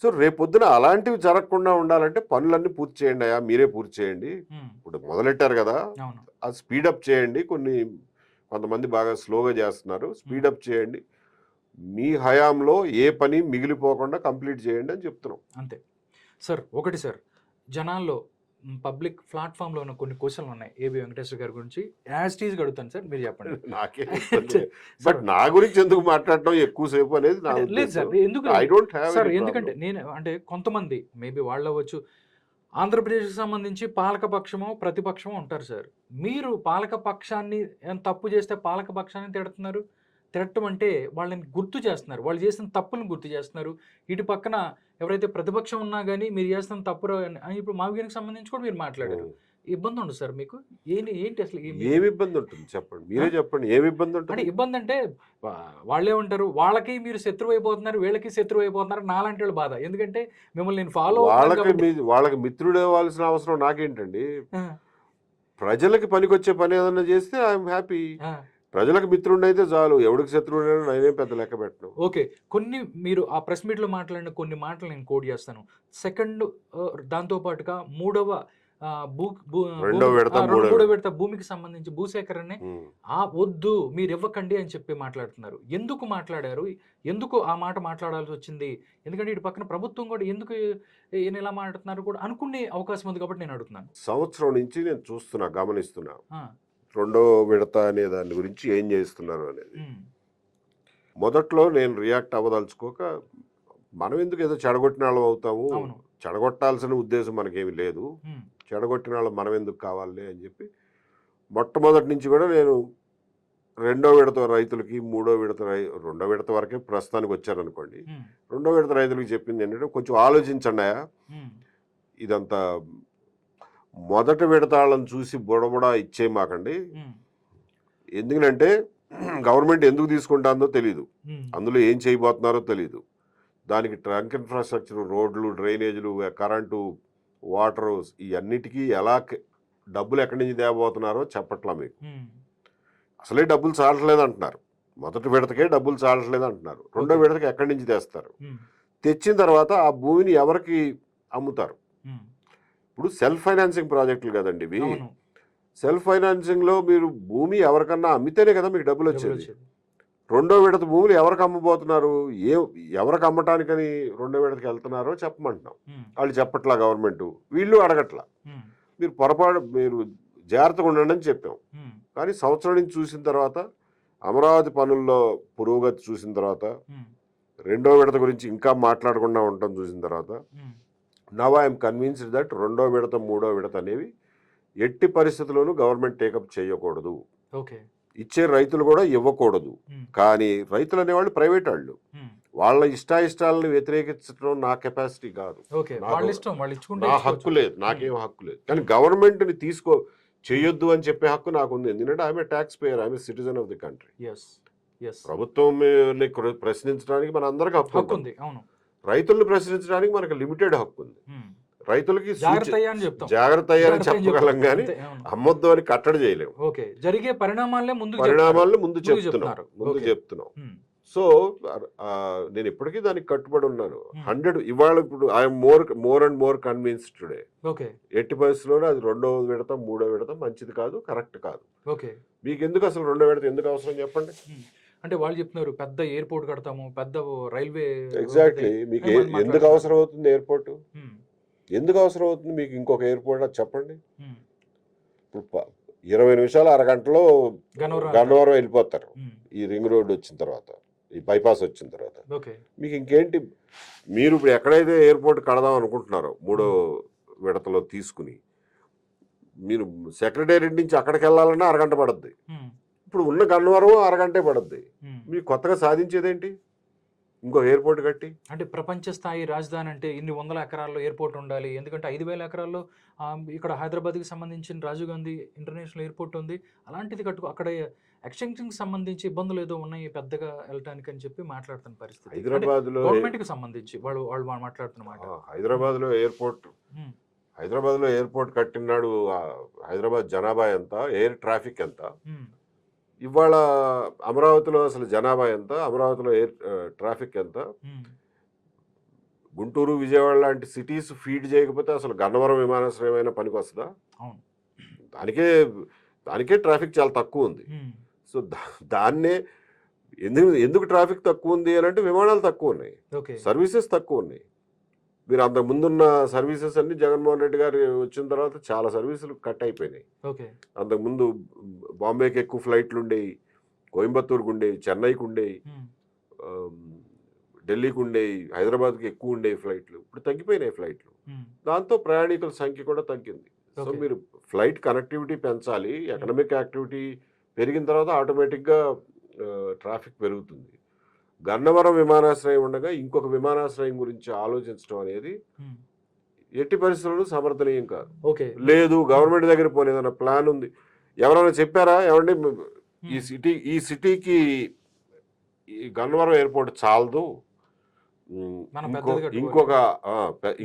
సో రేపొద్దున అలాంటివి జరగకుండా ఉండాలంటే పనులన్నీ పూర్తి చేయండి, మీరే పూర్తి చేయండి. ఇప్పుడు మొదలెట్టారు కదా, అది స్పీడప్ చేయండి. కొంతమంది బాగా స్లోగా చేస్తున్నారు, స్పీడప్ చేయండి. మీ హయాంలో ఏ పని మిగిలిపోకుండా కంప్లీట్ చేయండి అని చెప్తున్నాం. అంతే సార్. ఒకటి సార్, జనాల్లో పబ్లిక్ ప్లాట్ఫామ్లో ఉన్న కొన్ని క్వశ్చన్లు ఉన్నాయి ఏబి వెంకటేశ్వర గారి గురించి. యాజ్ టీజ్ అడుగుతాను సార్, మీరు చెప్పండి. నాకే బట్ నా గురించి ఎందుకు మాట్లాడటం ఎక్కువసేపు అనేది లేదు సార్. ఎందుకంటే నేను అంటే కొంతమంది మేబీ వాళ్ళు అవ్వచ్చు, ఆంధ్రప్రదేశ్కి సంబంధించి పాలకపక్షమో ప్రతిపక్షమో ఉంటారు సార్. మీరు పాలకపక్షాన్ని తప్పు చేస్తే పాలకపక్షాన్ని తిడుతున్నారు. తిట్టడం అంటే వాళ్ళని గుర్తు చేస్తున్నారు, వాళ్ళు చేసిన తప్పులను గుర్తు చేస్తున్నారు. ఇటు పక్కన ఎవరైతే ప్రతిపక్షం ఉన్నా కానీ మీరు చేస్తున్న తప్పు అని ఇప్పుడు మావిగానికి సంబంధించి కూడా మీరు మాట్లాడారు. ఇబ్బంది ఉండదు సార్ మీకు? ఏంటి అసలు ఏమి ఇబ్బంది ఉంటుంది చెప్పండి, మీరే చెప్పండి. ఏమి ఇబ్బంది ఉంటుంది? అంటే ఇబ్బంది అంటే వాళ్ళే ఉంటారు, వాళ్ళకి మీరు శత్రువు అయిపోతున్నారు, వీళ్ళకి శత్రువు అయిపోతున్నారు, నాలాంటి వాళ్ళు బాధ. ఎందుకంటే మిమ్మల్ని నేను ఫాలో వాళ్ళకి మిత్రుడు అవ్వాల్సిన అవసరం నాకేంటండి? ప్రజలకి పనికొచ్చే పని ఏదన్నా చేస్తే ఐఎమ్ హ్యాపీ. ప్రజలకు మిత్రుడు అయితే చాలు, ఎవరికి శత్రువు నేనేం పెద్ద లెక్క పెట్టను. ఓకే, కొన్ని మీరు ఆ ప్రెస్ మీట్లో మాట్లాడిన కొన్ని మాటలు నేను కోడ్ చేస్తాను. సెకండ్ దాంతోపాటుగా రెండో విడత భూమికి సంబంధించి భూసేకరణని వద్దు మీరు ఇవ్వకండి అని చెప్పి మాట్లాడుతున్నారు. ఎందుకు మాట్లాడారు? ఎందుకు ఆ మాట మాట్లాడాల్సి వచ్చింది? ఎందుకంటే ఇటు పక్కన ప్రభుత్వం కూడా ఎందుకు ఈయన ఇలా మాట్లాడుతున్నారు కూడా అనుకునే అవకాశం ఉంది కాబట్టి నేను అడుగుతున్నాను. సంవత్సరం నుంచి నేను గమనిస్తున్నా రెండో విడత అనే దాని గురించి ఏం చేస్తున్నారు అనేది. మొదట్లో నేను రియాక్ట్ అవ్వదలుచుకోక, మనం ఎందుకు ఏదో చెడగొట్టిన వాళ్ళం అవుతాము, చెడగొట్టాల్సిన ఉద్దేశం మనకేమి లేదు, చెడగొట్టిన వాళ్ళు మనం ఎందుకు కావాలి అని చెప్పి మొట్టమొదటి నుంచి కూడా నేను రెండో విడత రైతులకి, రెండో విడత వరకే ప్రస్తుతానికి వచ్చారనుకోండి, రెండో విడత రైతులకి చెప్పింది ఏంటంటే కొంచెం ఆలోచించండి, ఇదంతా మొదటి విడతాళ్ళని చూసి బుడబుడ ఇచ్చేయమాకండి. ఎందుకంటే గవర్నమెంట్ ఎందుకు తీసుకుంటుందో తెలీదు, అందులో ఏం చేయబోతున్నారో తెలీదు. దానికి ట్రంక్ ఇన్ఫ్రాస్ట్రక్చర్, రోడ్లు, డ్రైనేజీలు, కరెంటు, వాటరు, ఈ అన్నిటికీ ఎలా డబ్బులు ఎక్కడి నుంచి తేబోతున్నారో చెప్పట్లా మీకు. అసలే డబ్బులు చాలట్లేదు అంటున్నారు. మొదటి విడతకే డబ్బులు చాలట్లేదు అంటున్నారు. రెండో విడతకి ఎక్కడి నుంచి తెస్తారు? తెచ్చిన తర్వాత ఆ భూమిని ఎవరికి అమ్ముతారు? ఇప్పుడు సెల్ఫ్ ఫైనాన్సింగ్ ప్రాజెక్టులు కదండి ఇవి. సెల్ఫ్ ఫైనాన్సింగ్లో మీరు భూమి ఎవరికన్నా అమ్మితేనే కదా మీకు డబ్బులు వచ్చేది. రెండో విడత భూములు ఎవరికి అమ్మబోతున్నారు? ఎవరికి అమ్మటానికని రెండో విడతకి వెళ్తున్నారో చెప్పమంటున్నాం. వాళ్ళు చెప్పట్లా, గవర్నమెంట్ వీళ్ళు అడగట్లా. మీరు జాగ్రత్తగా ఉండండి అని చెప్పాం. కానీ సంవత్సరం నుంచి చూసిన తర్వాత, అమరావతి పనుల్లో పురోగతి చూసిన తర్వాత, రెండో విడత గురించి ఇంకా మాట్లాడకుండా ఉండటం చూసిన తర్వాత, నవ్ ఐఎమ్ కన్విన్స్డ్ దట్ రెండో విడత, మూడో విడత అనేవి ఎట్టి పరిస్థితుల్లోనూ గవర్నమెంట్ టేకప్ చేయకూడదు. ఇచ్చే రైతులు కూడా ఇవ్వకూడదు. కానీ రైతులు అనేవాళ్ళు ప్రైవేట్ వాళ్ళు, వాళ్ళ ఇష్టాయిష్టాలను వ్యతిరేకించడం నా కెపాసిటీ కాదు, నా హక్కు లేదు, నాకేం హక్కు లేదు. కానీ గవర్నమెంట్ని చేయొద్దు అని చెప్పే హక్కు నాకు ఉంది. ఎందుకంటే I'm a tax payer, I'm a citizen of the country. ప్రభుత్వం ప్రశ్నించడానికి మన అందరికి హక్కు ఉంది. రైతులను ప్రశ్నించడానికి మనకు లిమిటెడ్ హక్కు ఉంది. రైతులకి జాగ్రత్త అయ్యారని చెప్పగలం, కానీ అమ్మొద్దు అని కట్టడి చేయలేము. జరిగే పరిణామాలను ముందు చెప్తున్నాం. సో నేను ఇప్పటికీ దానికి కట్టుబడి ఉన్నాను. 100 ఇవాళ ఇప్పుడు I'm more and more convinced today. ఎట్టి పరిస్థితుల్లోనే అది రెండో విడత, మూడో విడత మంచిది కాదు, కరెక్ట్ కాదు. మీకు ఎందుకు అసలు రెండో విడత ఎందుకు అవసరం చెప్పండి? అంటే వాళ్ళు చెప్తున్నారు పెద్ద ఎయిర్పోర్ట్ కడతాము, పెద్ద రైల్వే. ఎగ్జాక్ట్లీ. మీకు ఎందుకు అవసరం అవుతుంది ఎయిర్పోర్ట్? ఎందుకు అవసరం అవుతుంది మీకు ఇంకొక ఎయిర్పోర్ట్? అది చెప్పండి. 20 నిమిషాలు, అరగంటలో గన్నవరం వెళ్ళిపోతారు ఈ రింగ్ రోడ్ వచ్చిన తర్వాత, ఈ బైపాస్ వచ్చిన తర్వాత. మీకు ఇంకేంటి? మీరు ఇప్పుడు ఎక్కడైతే ఎయిర్పోర్ట్ కడదాం అనుకుంటున్నారో మూడో విడతలో తీసుకుని, మీరు సెక్రటేరియట్ నుంచి అక్కడికి వెళ్ళాలన్నా అరగంట పడుద్ది. ఇప్పుడు ఉన్న గన్నవరం అరగంటే పడుద్ది. మీకు కొత్తగా సాధించేదేంటి? ఇంకో ఎయిర్పోర్ట్ కట్టి. అంటే ప్రపంచ స్థాయి రాజధాని అంటే ఇన్ని వందల ఎకరాల్లో ఎయిర్పోర్ట్ ఉండాలి. ఎందుకంటే 5,000 ఎకరాల్లో ఇక్కడ హైదరాబాద్కి సంబంధించిన రాజీవ్ గాంధీ ఇంటర్నేషనల్ ఎయిర్పోర్ట్ ఉంది. అలాంటిది అక్కడ ఎక్స్చేంజింగ్ సంబంధించి ఇబ్బందులు ఏదో ఉన్నాయి పెద్దగా వెళ్ళటానికి అని చెప్పి మాట్లాడుతున్న పరిస్థితి. హైదరాబాద్లో గవర్నమెంట్కి సంబంధించి వాళ్ళు మాట్లాడుతున్న మాట. హైదరాబాద్లో ఎయిర్పోర్ట్ కట్టినాడు. హైదరాబాద్ జనాభా ఎంత, ఎయిర్ ట్రాఫిక్ ఎంత? ఇవాళ అమరావతిలో అసలు జనాభా ఎంత, అమరావతిలో ఎయిర్ ట్రాఫిక్ ఎంత? గుంటూరు, విజయవాడ లాంటి సిటీస్ ఫీడ్ చేయకపోతే అసలు గన్నవరం విమానాశ్రయం అయినా పనికి వస్తుందా? దానికే ట్రాఫిక్ చాలా తక్కువ ఉంది. సో దాన్నే ఎందుకు ట్రాఫిక్ తక్కువ ఉంది అని అంటే విమానాలు తక్కువ ఉన్నాయి, సర్వీసెస్ తక్కువ ఉన్నాయి. మీరు అంతకు ముందున్న సర్వీసెస్ అన్ని జగన్మోహన్ రెడ్డి గారు వచ్చిన తర్వాత చాలా సర్వీసులు కట్ అయిపోయినాయి. అంతకుముందు బాంబేకి ఎక్కువ ఫ్లైట్లు ఉండేవి, కోయంబత్తూరుకు ఉండేవి, చెన్నైకి ఉండేవి, ఢిల్లీకి ఉండేవి, హైదరాబాద్కి ఎక్కువ ఉండేవి ఫ్లైట్లు. ఇప్పుడు తగ్గిపోయినాయి ఫ్లైట్లు. దాంతో ప్రయాణికుల సంఖ్య కూడా తగ్గింది. సో మీరు ఫ్లైట్ కనెక్టివిటీ పెంచాలి. ఎకనామిక్ యాక్టివిటీ పెరిగిన తర్వాత ఆటోమేటిక్గా ట్రాఫిక్ పెరుగుతుంది. గన్నవరం విమానాశ్రయం ఉండగా ఇంకొక విమానాశ్రయం గురించి ఆలోచించడం అనేది ఎట్టి పరిస్థితుల్లో సమర్థనీయం కాదు. లేదు గవర్నమెంట్ దగ్గర పోనీ ఏదైనా ప్లాన్ ఉంది, ఎవరైనా చెప్పారా? ఏమండి ఈ సిటీకి ఈ గన్నవరం ఎయిర్పోర్ట్ చాలదు,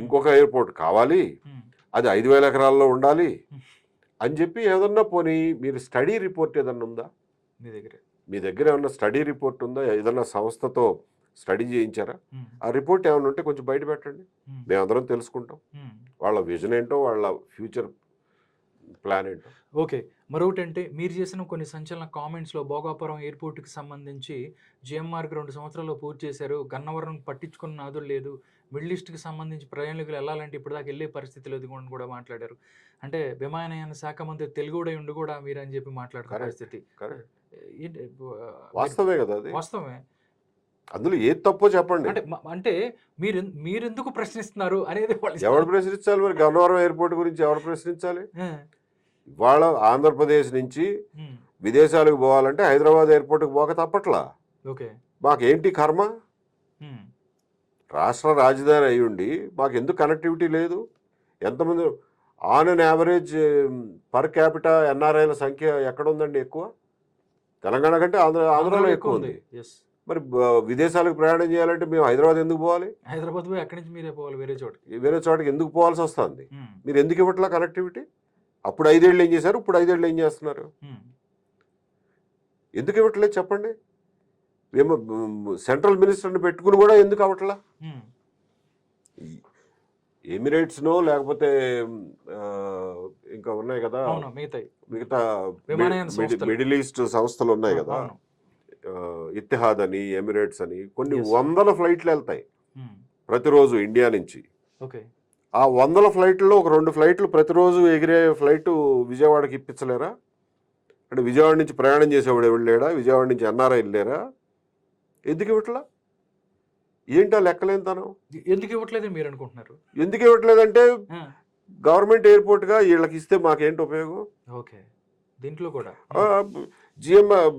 ఇంకొక ఎయిర్పోర్ట్ కావాలి, అది 5,000 ఎకరాల్లో ఉండాలి అని చెప్పి ఏదన్నా పోనీ మీరు స్టడీ రిపోర్ట్ ఏదన్నా ఉందా మీ దగ్గర? ఏమన్నా స్టడీ రిపోర్ట్ ఉందా? ఏదన్నా సంస్థతో స్టడీ చేయించారా? ఆ రిపోర్ట్ ఏమైనా ఉంటే కొంచెం బయట పెట్టండి, మేమందరం తెలుసుకుంటాం వాళ్ళ విజన్ ఏంటో, వాళ్ళ ఫ్యూచర్ ప్లాన్ ఏంటో. మరొకటి అంటే మీరు చేసిన కొన్ని సంచలన కామెంట్స్లో భోగాపురం ఎయిర్పోర్ట్కి సంబంధించి జిఎంఆర్కి 2 సంవత్సరాల్లో పూర్తి చేశారు, గన్నవరం పట్టించుకున్న నాదులు లేదు, మిడిల్ ఈస్ట్కి సంబంధించి ప్రయాణికులు వెళ్ళాలంటే ఇప్పటిదాకా వెళ్ళే పరిస్థితి లేదు అని కూడా మాట్లాడారు. అంటే విమానయాన శాఖ మంత్రి తెలుగుడై ఉండి కూడా మీరు అని చెప్పి మాట్లాడుతున్న పరిస్థితి వాస్తవమే కదా? అది వాస్తవమే. అందులో ఏది తప్పో చెప్పండి. అంటే మీరెందుకు ప్రశ్నిస్తున్నారు అనేది ఎవరు ప్రశ్నించాలి? మరి గన్నవరం ఎయిర్పోర్ట్ గురించి ఎవరు ప్రశ్నించాలి? ఇవాళ ఆంధ్రప్రదేశ్ నుంచి విదేశాలకు పోవాలంటే హైదరాబాద్ ఎయిర్పోర్ట్కి పోక తప్పట్లా. మాకేంటి కర్మ? రాష్ట్ర రాజధాని అయి ఉండి మాకు ఎందుకు కనెక్టివిటీ లేదు? ఎంతమంది on an average per capita ఎన్ఆర్ఐల సంఖ్య ఎక్కడ ఉందండి ఎక్కువ? తెలంగాణ కంటే ఆంధ్రాలో ఎక్కువ ఉంది. మరి విదేశాలకు ప్రయాణం చేయాలంటే మేము హైదరాబాద్ ఎందుకు పోవాలి? హైదరాబాద్ పోయి అక్కడి నుంచి మీరే పోవాలి వేరే చోటకి. వేరే చోటకి ఎందుకు పోవాల్సి వస్తుంది? మీరు ఎందుకు ఇవ్వట్లా కనెక్టివిటీ? అప్పుడు 5 ఏళ్ళు ఏం చేశారు, ఇప్పుడు 5 ఏళ్ళు ఏం చేస్తున్నారు? ఎందుకు ఇవ్వట్లేదు చెప్పండి? మేము సెంట్రల్ మినిస్టర్ని పెట్టుకుని కూడా ఎందుకు అవ్వట్లా? ఎమిరేట్స్నో లేకపోతే ఇంకా ఉన్నాయి కదా మిగతా మిడిల్ ఈస్ట్ సంస్థలు ఉన్నాయి కదా, ఇత్తిహాద్ అని, ఎమిరేట్స్ అని, కొన్ని 100 ఫ్లైట్లు వెళ్తాయి ప్రతిరోజు ఇండియా నుంచి. ఆ 100 ఫ్లైట్లలో ఒక 2 ఫ్లైట్లు ప్రతిరోజు ఎగిరే ఫ్లైట్ విజయవాడకి ఇప్పించలేరా? అంటే విజయవాడ నుంచి ప్రయాణం చేసేవాడు ఎవరు? విజయవాడ నుంచి ఎన్ఆర్ఐ వెళ్ళారా? ఎందుకు ఇవ్వట్లా? ఏంటో లెక్కలేనితనం. ఎందుకు ఇవ్వట్లేదు మీరు అనుకుంటున్నారు? ఎందుకు ఇవ్వట్లేదంటే గవర్నమెంట్ ఎయిర్పోర్ట్గా వీళ్ళకి ఇస్తే మాకేంటి ఉపయోగం? ఓకే, దీంట్లో కూడా జిఎంఆర్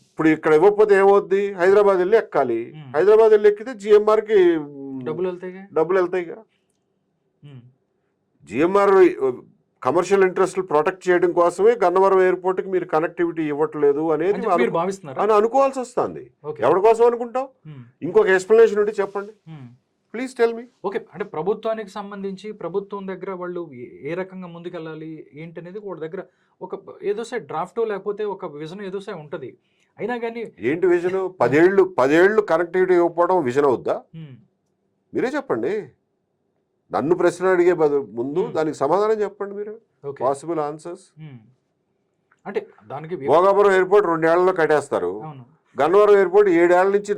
ఇప్పుడు ఇక్కడ ఇవ్వకపోతే ఏమవుద్ది? హైదరాబాద్ వెళ్ళి ఎక్కాలి. హైదరాబాద్ వెళ్ళి ఎక్కితే జిఎంఆర్కి డబ్బులు వెళ్తాయిగా. జిఎంఆర్ కమర్షియల్ ఇంట్రెస్ట్లు ప్రొటెక్ట్ చేయడం కోసమే గన్నవరం ఎయిర్పోర్ట్కి మీరు కనెక్టివిటీ ఇవ్వట్లేదు అనేది అని అనుకోవాల్సి వస్తుంది. ఎవరి కోసం అనుకుంటావు? ఇంకొక ఎక్స్ప్లెనేషన్ ఉంటే చెప్పండి, ప్లీజ్ టెల్ మీ. ఓకే, అంటే ప్రభుత్వానికి సంబంధించి ప్రభుత్వం దగ్గర వాళ్ళు ఏ రకంగా ముందుకెళ్ళాలి ఏంటి అనేది వాళ్ళ దగ్గర ఒక ఏదో సై డ్రాఫ్ట్ లేకపోతే ఒక విజన్ ఏదో సై ఉంటుంది. అయినా కానీ ఏంటి విజన్? 10 ఏళ్ళు కనెక్టివిటీ ఇవ్వకపోవడం విజన్ అవుద్దా? మీరే చెప్పండి. నన్ను ప్రశ్న అడిగే ముందు దానికి సమాధానం చెప్పండి మీరు. Possible answers. అంటే దానికి భోగాపురం ఎయిర్పోర్ట్ 2 ఏళ్లలో కట్టేస్తారు. గన్నవరం ఎయిర్పోర్ట్ 7 ఏళ్ల నుంచి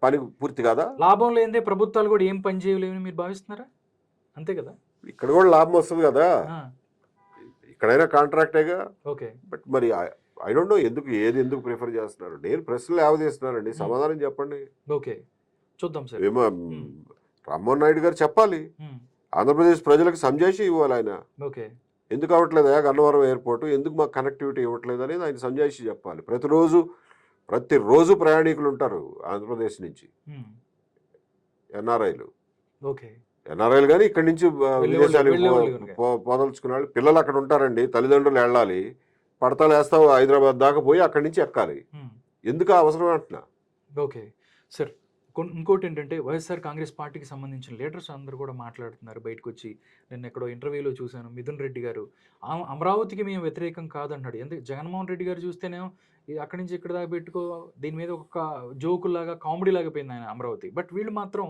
పని పూర్తి కదా. లాభం లేదే ప్రభుత్వాలు కూడా ఏం పని చేయలేవని మీరు భావిస్తున్నారా? అంతే కదా, ఇక్కడ కూడా లాభం వస్తుంది కదా, ఇక్కడైనా కాంట్రాక్టేగా. ఓకే, బట్ మరి ఐ డోంట్ నో ఎందుకు ప్రిఫర్ చేస్తున్నారు. నేను ప్రశ్నలు ఏవదీస్తున్నానండి, సమాధానం చెప్పండి. ఓకే, చూద్దాం సార్. ఏమో రామ్మోహన్ నాయుడు గారు చెప్పాలి, ఆంధ్రప్రదేశ్ ప్రజలకు సంజాయిషి ఇవ్వాలి. ఆయన ఎందుకు అవ్వట్లేదా గన్నవరం ఎయిర్పోర్ట్, ఎందుకు మాకు కనెక్టివిటీ ఇవ్వట్లేదు అనేది ఆయన సంజాయిషి చెప్పాలి. ప్రతిరోజు ప్రయాణికులు ఉంటారు ఆంధ్రప్రదేశ్ నుంచి, ఎన్ఆర్ఐలు కానీ ఇక్కడి నుంచి విదేశాలకు పోదలుచుకునే వాళ్ళు. పిల్లలు అక్కడ ఉంటారండి, తల్లిదండ్రులు వెళ్ళాలి, పడతాలు వేస్తావు హైదరాబాద్ దాకా పోయి అక్కడి నుంచి ఎక్కాలి. ఎందుకు అవసరం అంటున్నా. ఓకే సార్, ఇంకోటి ఏంటంటే వైఎస్ఆర్ కాంగ్రెస్ పార్టీకి సంబంధించిన లీడర్స్ అందరూ కూడా మాట్లాడుతున్నారు బయటకు వచ్చి. నేను ఎక్కడో ఇంటర్వ్యూలో చూశాను, మిథున్ రెడ్డి గారు అమరావతికి మేము వ్యతిరేకం కాదన్నాడు. ఎందుకు జగన్మోహన్ రెడ్డి గారు చూస్తేనేమో అక్కడి నుంచి ఇక్కడ దాకా పెట్టుకో, దీని మీద ఒక జోకులాగా కామెడీ లాగా పోయింది ఆయన అమరావతి. బట్ వీళ్ళు మాత్రం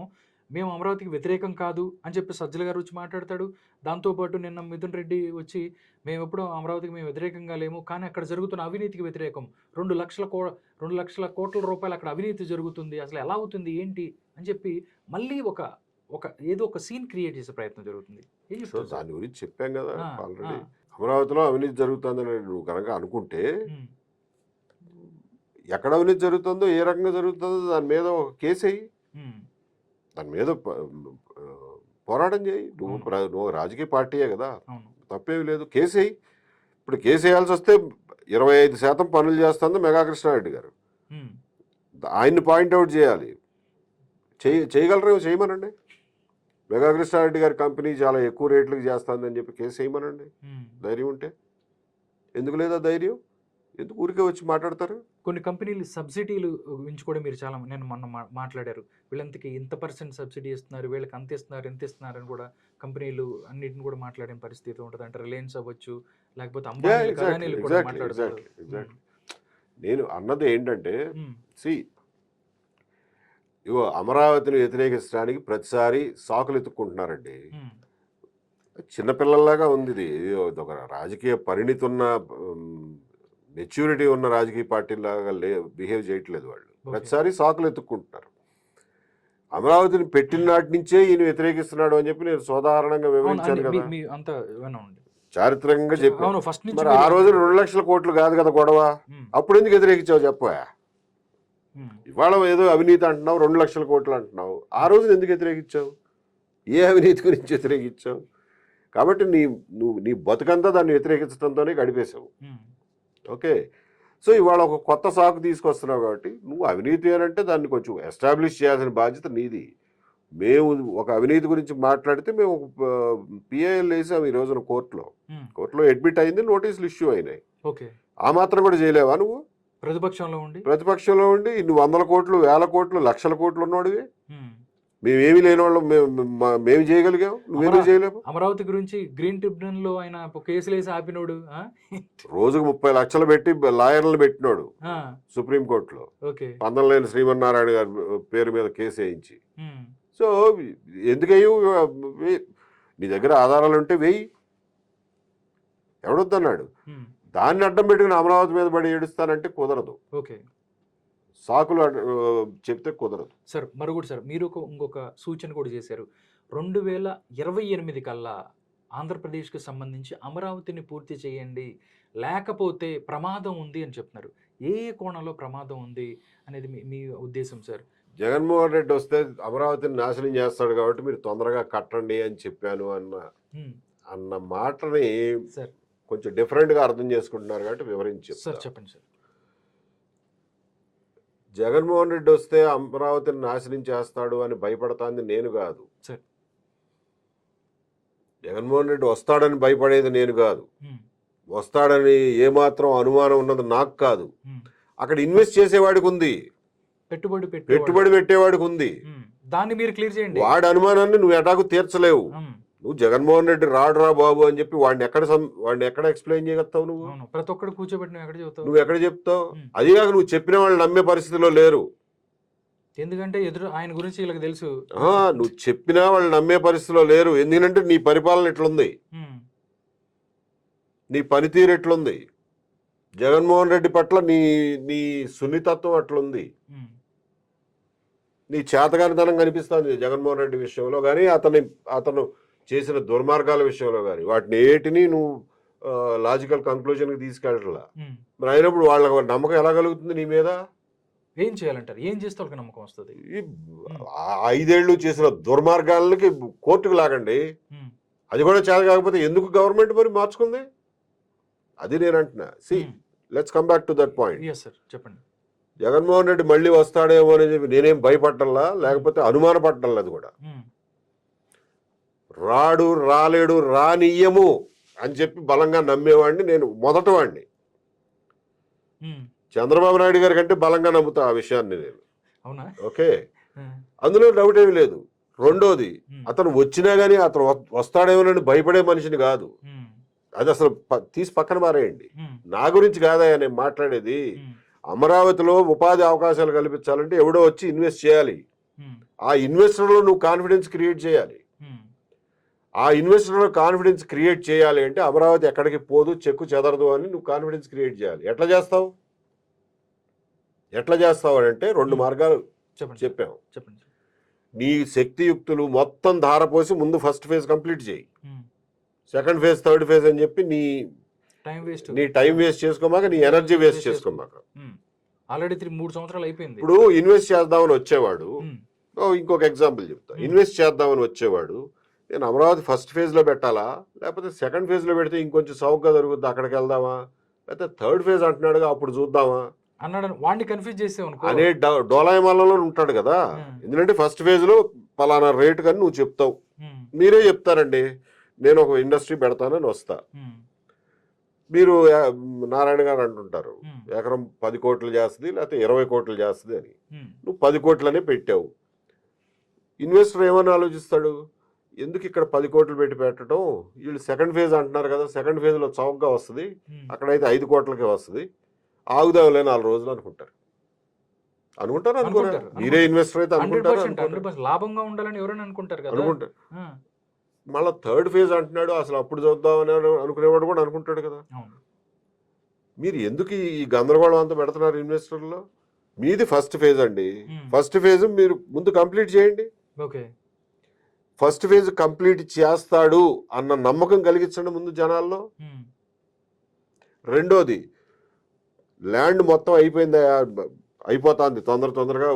మేము అమరావతికి వ్యతిరేకం కాదు అని చెప్పి సజ్జల గారు వచ్చి మాట్లాడతాడు. దాంతోపాటు నిన్న మిథున్ రెడ్డి వచ్చి మేము ఎప్పుడూ అమరావతికి మేము వ్యతిరేకంగా లేము, కానీ అక్కడ జరుగుతున్న అవినీతికి వ్యతిరేకం, 2 లక్షల కోట్ల రూపాయలు అక్కడ అవినీతి జరుగుతుంది, అసలు ఎలా అవుతుంది ఏంటి అని చెప్పి మళ్ళీ ఏదో ఒక సీన్ క్రియేట్ చేసే ప్రయత్నం జరుగుతుంది. దాని గురించి చెప్పాం కదా ఆల్రెడీ. అమరావతిలో అవినీతి జరుగుతుందని నువ్వు కనుక అనుకుంటే ఎక్కడ అవినీతి జరుగుతుందో, ఏ రకంగా జరుగుతుందో దాని మీద ఒక కేసు అయ్యి దాని మీద పోరాటం చేయి. నువ్వు రాజకీయ పార్టీయే కదా, తప్పేమి లేదు, కేసు అయ్యి. ఇప్పుడు కేసు వేయాల్సి వస్తే 25% పనులు చేస్తుంది మెగా కృష్ణారెడ్డి గారు, ఆయన్ని పాయింట్అవుట్ చేయాలి. చేయగలరేమో చేయమనండి. మెగా కృష్ణారెడ్డి గారి కంపెనీ చాలా ఎక్కువ రేట్లకు చేస్తుందని చెప్పి కేసు వేయమనండి, ధైర్యం ఉంటే. ఎందుకు లేదా ధైర్యం? ఎందుకు ఊరికే వచ్చి మాట్లాడతారు? కొన్ని కంపెనీలు సబ్సిడీలు గురించి కూడా మీరు చాలా నేను మొన్న మాట్లాడారు. వీళ్ళంతకి ఇంత % సబ్సిడీ ఇస్తున్నారు, వీళ్ళకి అంత ఇస్తున్నారు, ఎంత ఇస్తున్నారు అని కూడా కంపెనీలు అన్నిటిని కూడా మాట్లాడే పరిస్థితి ఉంటుంది. అంటే రిలయన్స్ అవ్వచ్చు, లేకపోతే అంబానీలు కూడా మాట్లాడతారు. నేను అన్నది ఏంటంటే, ఇగో అమరావతిని వ్యతిరేకించడానికి ప్రతిసారి సాకులు ఎత్తుక్కుంటున్నారండి. చిన్నపిల్లల్లాగా ఉంది ఇది. ఒక రాజకీయ పరిణితి ఉన్న, మెచ్యూరిటీ ఉన్న రాజకీయ పార్టీలాగా బిహేవ్ చేయట్లేదు వాళ్ళు. ప్రతిసారి సాకులు ఎత్తుక్కుంటున్నారు. అమరావతిని పెట్టిన నాటి నుంచే ఈయన వ్యతిరేకిస్తున్నాడు అని చెప్పి నేను సాధారణంగా వివరించాను కదా, చారిత్రకంగా చెప్పాను. మరి ఆ రోజు 2 లక్షల కోట్లు కాదు కదా గొడవ, అప్పుడు ఎందుకు వ్యతిరేకించావు చెప్పా? ఇవాళ ఏదో అవినీతి అంటున్నావు, 2 లక్షల కోట్లు అంటున్నావు, ఆ రోజు ఎందుకు వ్యతిరేకించావు? ఏ అవినీతి గురించి వ్యతిరేకించావు? కాబట్టి నీ బతుకంతా దాన్ని వ్యతిరేకించడంతోనే గడిపేశావు. ఓకే, సో ఇవాళ ఒక కొత్త సాకు తీసుకొస్తున్నావు కాబట్టి నువ్వు అవినీతి అని అంటే దాన్ని కొంచెం ఎస్టాబ్లిష్ చేయాల్సిన బాధ్యత నీది. మేము ఒక అవినీతి గురించి మాట్లాడితే మేము ఒక పిఐఎల్ వేసాము ఈ రోజున కోర్టులో అడ్మిట్ అయింది, నోటీసులు ఇష్యూ అయినాయి. ఆ మాత్రం కూడా చేయలేవా నువ్వు? ప్రతిపక్షంలో ఉండి ఇన్ని 100 కోట్లు 1000 కోట్లు 1,00,000 కోట్లు ఉన్నవాడివి. ఉమ్. మేమేమి లేని వాళ్ళం, మేము చేయగలిగాం, నువ్వేమీ చేయలేవు. అమరావతి గురించి గ్రీన్ ట్రిబ్యునల్ లో ఆయన కేసులు వేసి ఆపినోడు. రోజుకు 30 లక్షలు పెట్టి లాయర్లను పెట్టినోడు ఆ, సుప్రీంకోర్టులో, ఓకే. పందలనేని శ్రీమన్నారాయణ గారి పేరు మీద కేసు వేయించి. ఉమ్, సో ఎందుకయ్యో నీ దగ్గర ఆధారాలు ఉంటే వెయ్యి, ఎవడొద్దన్నాడు? ఉమ్, దాన్ని అడ్డం పెట్టుకుని అమరావతి మీద పడి ఏడుస్తానంటే కుదరదు. ఓకే సాకులు చెప్తే కుదరదు. సార్. మరొకటి సార్, మీరు ఇంకొక సూచన కూడా చేశారు. 2028 కల్లా ఆంధ్రప్రదేశ్కి సంబంధించి అమరావతిని పూర్తి చేయండి, లేకపోతే ప్రమాదం ఉంది అని చెప్తున్నారు. ఏ కోణంలో ప్రమాదం ఉంది అనేది మీ ఉద్దేశం సార్? జగన్మోహన్ రెడ్డి వస్తే అమరావతిని నాశనం చేస్తాడు కాబట్టి మీరు తొందరగా కట్టండి అని చెప్పాను అన్న మాటని సార్ కొంచెం డిఫరెంట్గా అర్థం చేసుకుంటున్నారు కాబట్టి వివరించి సార్ చెప్పండి సార్. జగన్మోహన్ రెడ్డి వస్తే అమరావతిని నాశనం చేస్తాడు అని భయపడతాంది నేను కాదు. సార్. జగన్మోహన్ రెడ్డి వస్తాడని భయపడేది నేను కాదు. వస్తాడని ఏమాత్రం అనుమానం ఉన్నది నాకు కాదు. అక్కడ ఇన్వెస్ట్ చేసేవాడికి ఉంది, పెట్టుబడి పెట్టేవాడికి ఉంది. దాన్ని మీరు క్లియర్ చేయండి. వాడి అనుమానాన్ని నువ్వు ఎటాకు తీర్చలేవు. నువ్వు జగన్మోహన్ రెడ్డి రాడురా బాబు అని చెప్పి వాడిని ఎక్కడ ఎక్స్ప్లెయిన్ చేయగలుగుతావు? నువ్వు ప్రతి ఒక్కరు కూర్చోబెట్టి నువ్వు ఎక్కడ చెప్తావు? అదిగాక నువ్వు చెప్పిన వాళ్ళు నమ్మే పరిస్థితిలో లేరు. ఎందుకంటే ఆయన గురించి వీళ్ళకి తెలుసు. నువ్వు చెప్పినా వాళ్ళు నమ్మే పరిస్థితిలో లేరు. ఎందుకంటే నీ పరిపాలన ఎట్లుంది, నీ పనితీరు ఎట్లుంది, జగన్మోహన్ రెడ్డి పట్ల నీ సున్నితత్వం అట్లుంది, నీ చేతగానితనం కనిపిస్తుంది జగన్మోహన్ రెడ్డి విషయంలో కానీ, అతను చేసిన దుర్మార్గాల విషయంలో కానీ. వాటిని ఏటిని నువ్వు లాజికల్ కంక్లూజన్కి తీసుకెళ్ళట్లా. మరి అయినప్పుడు వాళ్ళకి నమ్మకం ఎలా కలుగుతుంది నీ మీద? ఏం చేయాలంటారు? ఏం చేస్తే వాళ్ళకి నమ్మకం వస్తుంది? 5 ఏళ్ళు చేసిన దుర్మార్గాలకి కోర్టుకు లాగండి. అది కూడా చేత కాకపోతే ఎందుకు గవర్నమెంట్ మరి మార్చుకుంది? అది నేను అంటున్నా. Let's come back to that point. చెప్పండి. జగన్మోహన్ రెడ్డి మళ్ళీ వస్తాడేమో అని చెప్పి నేనేం భయపడ్డల్లా, లేకపోతే అనుమానపడ్డల్లా. అది కూడా రాలేడు, రానియ్యము అని చెప్పి బలంగా నమ్మేవాడిని నేను, మొదటివాడిని. చంద్రబాబు నాయుడు గారి కంటే బలంగా నమ్ముతా ఆ విషయాన్ని నేను. ఓకే, అందులో డౌట్ ఏమి లేదు. రెండోది, అతను వచ్చినా గానీ అతను వస్తాడేమోనని భయపడే మనిషిని కాదు. అది అసలు తీసి పక్కన మారేయండి. నా గురించి కాదా నేను మాట్లాడేది. అమరావతిలో ఉపాధి అవకాశాలు కల్పించాలంటే ఎవడో వచ్చి ఇన్వెస్ట్ చేయాలి. ఆ ఇన్వెస్టర్లో నువ్వు కాన్ఫిడెన్స్ క్రియేట్ చేయాలి. ఆ ఇన్వెస్టర్లో కాన్ఫిడెన్స్ క్రియేట్ చేయాలి అంటే అమరావతి ఎక్కడికి పోదు, చెక్కు చెదరదు అని నువ్వు కాన్ఫిడెన్స్ క్రియేట్ చేయాలి. ఎట్లా చేస్తావు అంటే 2 మార్గాలు చెప్పాము. నీ శక్తియుక్తులు మొత్తం ధారపోసి ముందు ఫస్ట్ ఫేజ్ కంప్లీట్ చేయి, సెకండ్ ఫేజ్ థర్డ్ ఫేజ్ అని చెప్పి నీ టైం వేస్ట్ చేసుకోమాక, నీ ఎనర్జీ వేస్ట్ చేసుకోమాక. ఆల్రెడీ 3 సంవత్సరాలు అయిపోయింది. ఇప్పుడు ఇన్వెస్ట్ చేద్దామని వచ్చేవాడు, ఇంకొక ఎగ్జాంపుల్ చెప్తా. ఇన్వెస్ట్ చేద్దామని వచ్చేవాడు నేను అమరావతి ఫస్ట్ ఫేజ్లో పెట్టాలా, లేకపోతే సెకండ్ ఫేజ్లో పెడితే ఇంకొంచెం సౌకర్యంగా దొరుకుతుంది, అక్కడికి వెళ్దామా, లేకపోతే థర్డ్ ఫేజ్ అంటున్నాడుగా అప్పుడు చూద్దామా అన్నాడు. వాడిని కన్ఫ్యూజ్ చేసే అనే డోలాయమాలలో ఉంటాడు కదా. ఎందుకంటే ఫస్ట్ ఫేజ్లో పలానా రేటు కానీ నువ్వు చెప్తావు, మీరే చెప్తారండి నేను ఒక ఇండస్ట్రీ పెడతానని వస్తా. మీరు నారాయణ గారు అంటుంటారు ఎకరం 10 కోట్లు చేస్తుంది లేకపోతే 20 కోట్లు చేస్తుంది అని. నువ్వు 10 కోట్లనే పెట్టావు. ఇన్వెస్టర్ ఏమని ఆలోచిస్తాడు, ఎందుకు ఇక్కడ 10 కోట్లు పెట్టి పెట్టడం, వీళ్ళు సెకండ్ ఫేజ్ అంటున్నారు కదా, సెకండ్ ఫేజ్లో చౌకగా వస్తుంది, అక్కడైతే 5 కోట్లకే వస్తుంది, ఆగుదాంలే 4 రోజులు అనుకుంటారు. మీరే ఇన్వెస్టర్ అయితే అనుకుంటారు, లాభంగా ఉండాలని ఎవరైనా అనుకుంటారు. మళ్ళీ థర్డ్ ఫేజ్ అంటున్నాడు, అసలు అప్పుడు చూద్దామని అనుకునేవాడు కూడా అనుకుంటాడు కదా. మీరు ఎందుకు ఈ గందరగోళం అంతా పెడుతున్నారు ఇన్వెస్టర్లో? మీది ఫస్ట్ ఫేజ్ అండి. ఫస్ట్ ఫేజ్ మీరు ముందు కంప్లీట్ చేయండి. ఫస్ట్ ఫేజ్ కంప్లీట్ చేస్తాడు అన్న నమ్మకం కలిగించండి ముందు జనాల్లో. రెండోది, ల్యాండ్ మొత్తం అయిపోతుంది, తొందరగా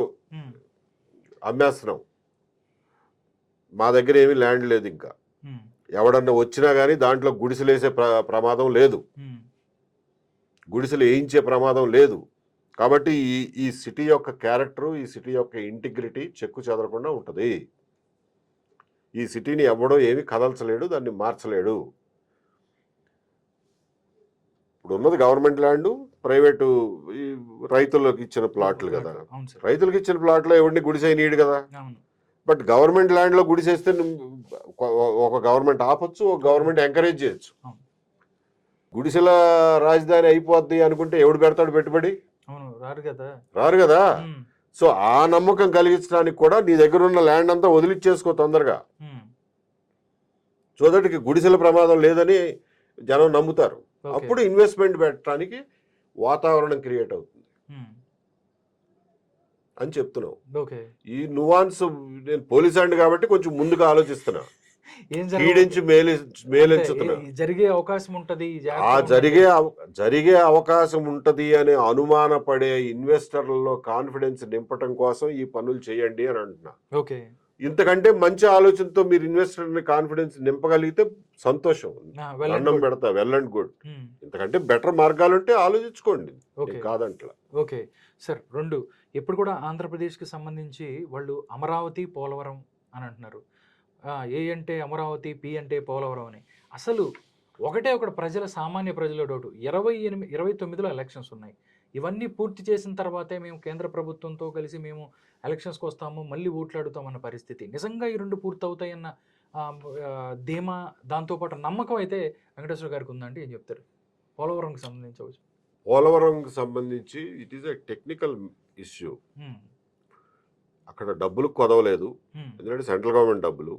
అమ్మేస్తున్నాం, మా దగ్గర ఏమీ ల్యాండ్ లేదు, ఇంకా ఎవడన్నా వచ్చినా కానీ దాంట్లో గుడిసెలు వేసే ప్రమాదం లేదు, గుడిసెలు వేయించే ప్రమాదం లేదు. కాబట్టి ఈ సిటీ యొక్క క్యారెక్టరు, ఈ సిటీ యొక్క ఇంటిగ్రిటీ చెక్కు చెదరకుండా ఉంటుంది. ఈ సిటీని ఎవడో ఏమీ కదల్చలేడు, దాన్ని మార్చలేడు. ఇప్పుడు ఉన్నది గవర్నమెంట్ ల్యాండు, ప్రైవేటు రైతులకు ఇచ్చిన ప్లాట్లు కదా. అవును సార్. రైతులకు ఇచ్చిన ప్లాట్లో ఎవరిని గుడిసె నీడు కదా. అవును. బట్ గవర్నమెంట్ ల్యాండ్లో గుడిసేస్తే ఒక గవర్నమెంట్ ఆపొచ్చు, ఒక గవర్నమెంట్ ఎంకరేజ్ చేయొచ్చు. అవును. గుడిసెల రాజధాని అయిపోద్ది అనుకుంటే ఎవడు పెడతాడు పెట్టుబడి? అవును, రారు కదా. రారు కదా. ఉమ్, సో ఆ నమ్మకం కలిగించడానికి కూడా నీ దగ్గర ఉన్న ల్యాండ్ అంతా వదిలిచ్చేసుకో తొందరగా. ఉమ్, సో దట్ గుడిసెల ప్రమాదం లేదని జనం నమ్ముతారు. ఓకే. అప్పుడు ఇన్వెస్ట్మెంట్ పెట్టడానికి వాతావరణం క్రియేట్ అవుతుంది ఉమ్, అని చెప్తున్నావు. ఓకే. ఈ నువాన్స్ నేను పోలీస్ అండి కాబట్టి కొంచెం ముందుగా ఆలోచిస్తున్నా, ఏం కీడించి మేలెంచుతున్నా. జరిగే అవకాశం ఉంటది, ఆ జరిగే అవకాశం ఉంటది అనే అనుమానపడే ఇన్వెస్టర్లలో కాన్ఫిడెన్స్ నింపటం కోసం ఈ పనులు చేయండి అని అంటున్నా. ఓకే. ఇంతకంటే మంచి ఆలోచనతో మీరు ఇన్వెస్టర్ని కాన్ఫిడెన్స్ నింపగలిగితే సంతోషం, అన్నం పెడతా, వెల్ అండ్ గుడ్. ఇంతకంటే బెటర్ మార్గాలు ఉంటే ఆలోచించుకోండి, కాదంట్లా. Okay sir. రెండు, ఎప్పుడు కూడా ఆంధ్రప్రదేశ్కి సంబంధించి వాళ్ళు అమరావతి, పోలవరం అని అంటున్నారు. ఏ అంటే అమరావతి, పి అంటే పోలవరం అని. అసలు ఒకటే ఒకటి సామాన్య ప్రజల డౌటు, 29లో ఎలక్షన్స్ ఉన్నాయి. ఇవన్నీ పూర్తి చేసిన తర్వాతే మేము కేంద్ర ప్రభుత్వంతో కలిసి మేము ఎలక్షన్స్కి వస్తాము, మళ్ళీ ఓట్లాడుతామన్న పరిస్థితి. నిజంగా ఈ రెండు పూర్తి అవుతాయన్న ధీమా, దాంతోపాటు నమ్మకం అయితే వెంకటేశ్వర గారికి ఉందంటే ఏం చెప్తారు పోలవరంకి సంబంధించవచ్చు? పోలవరంకి సంబంధించి it is a technical issue. అక్కడ డబ్బులు కొదవలేదు, ఎందుకంటే సెంట్రల్ గవర్నమెంట్ డబ్బులు.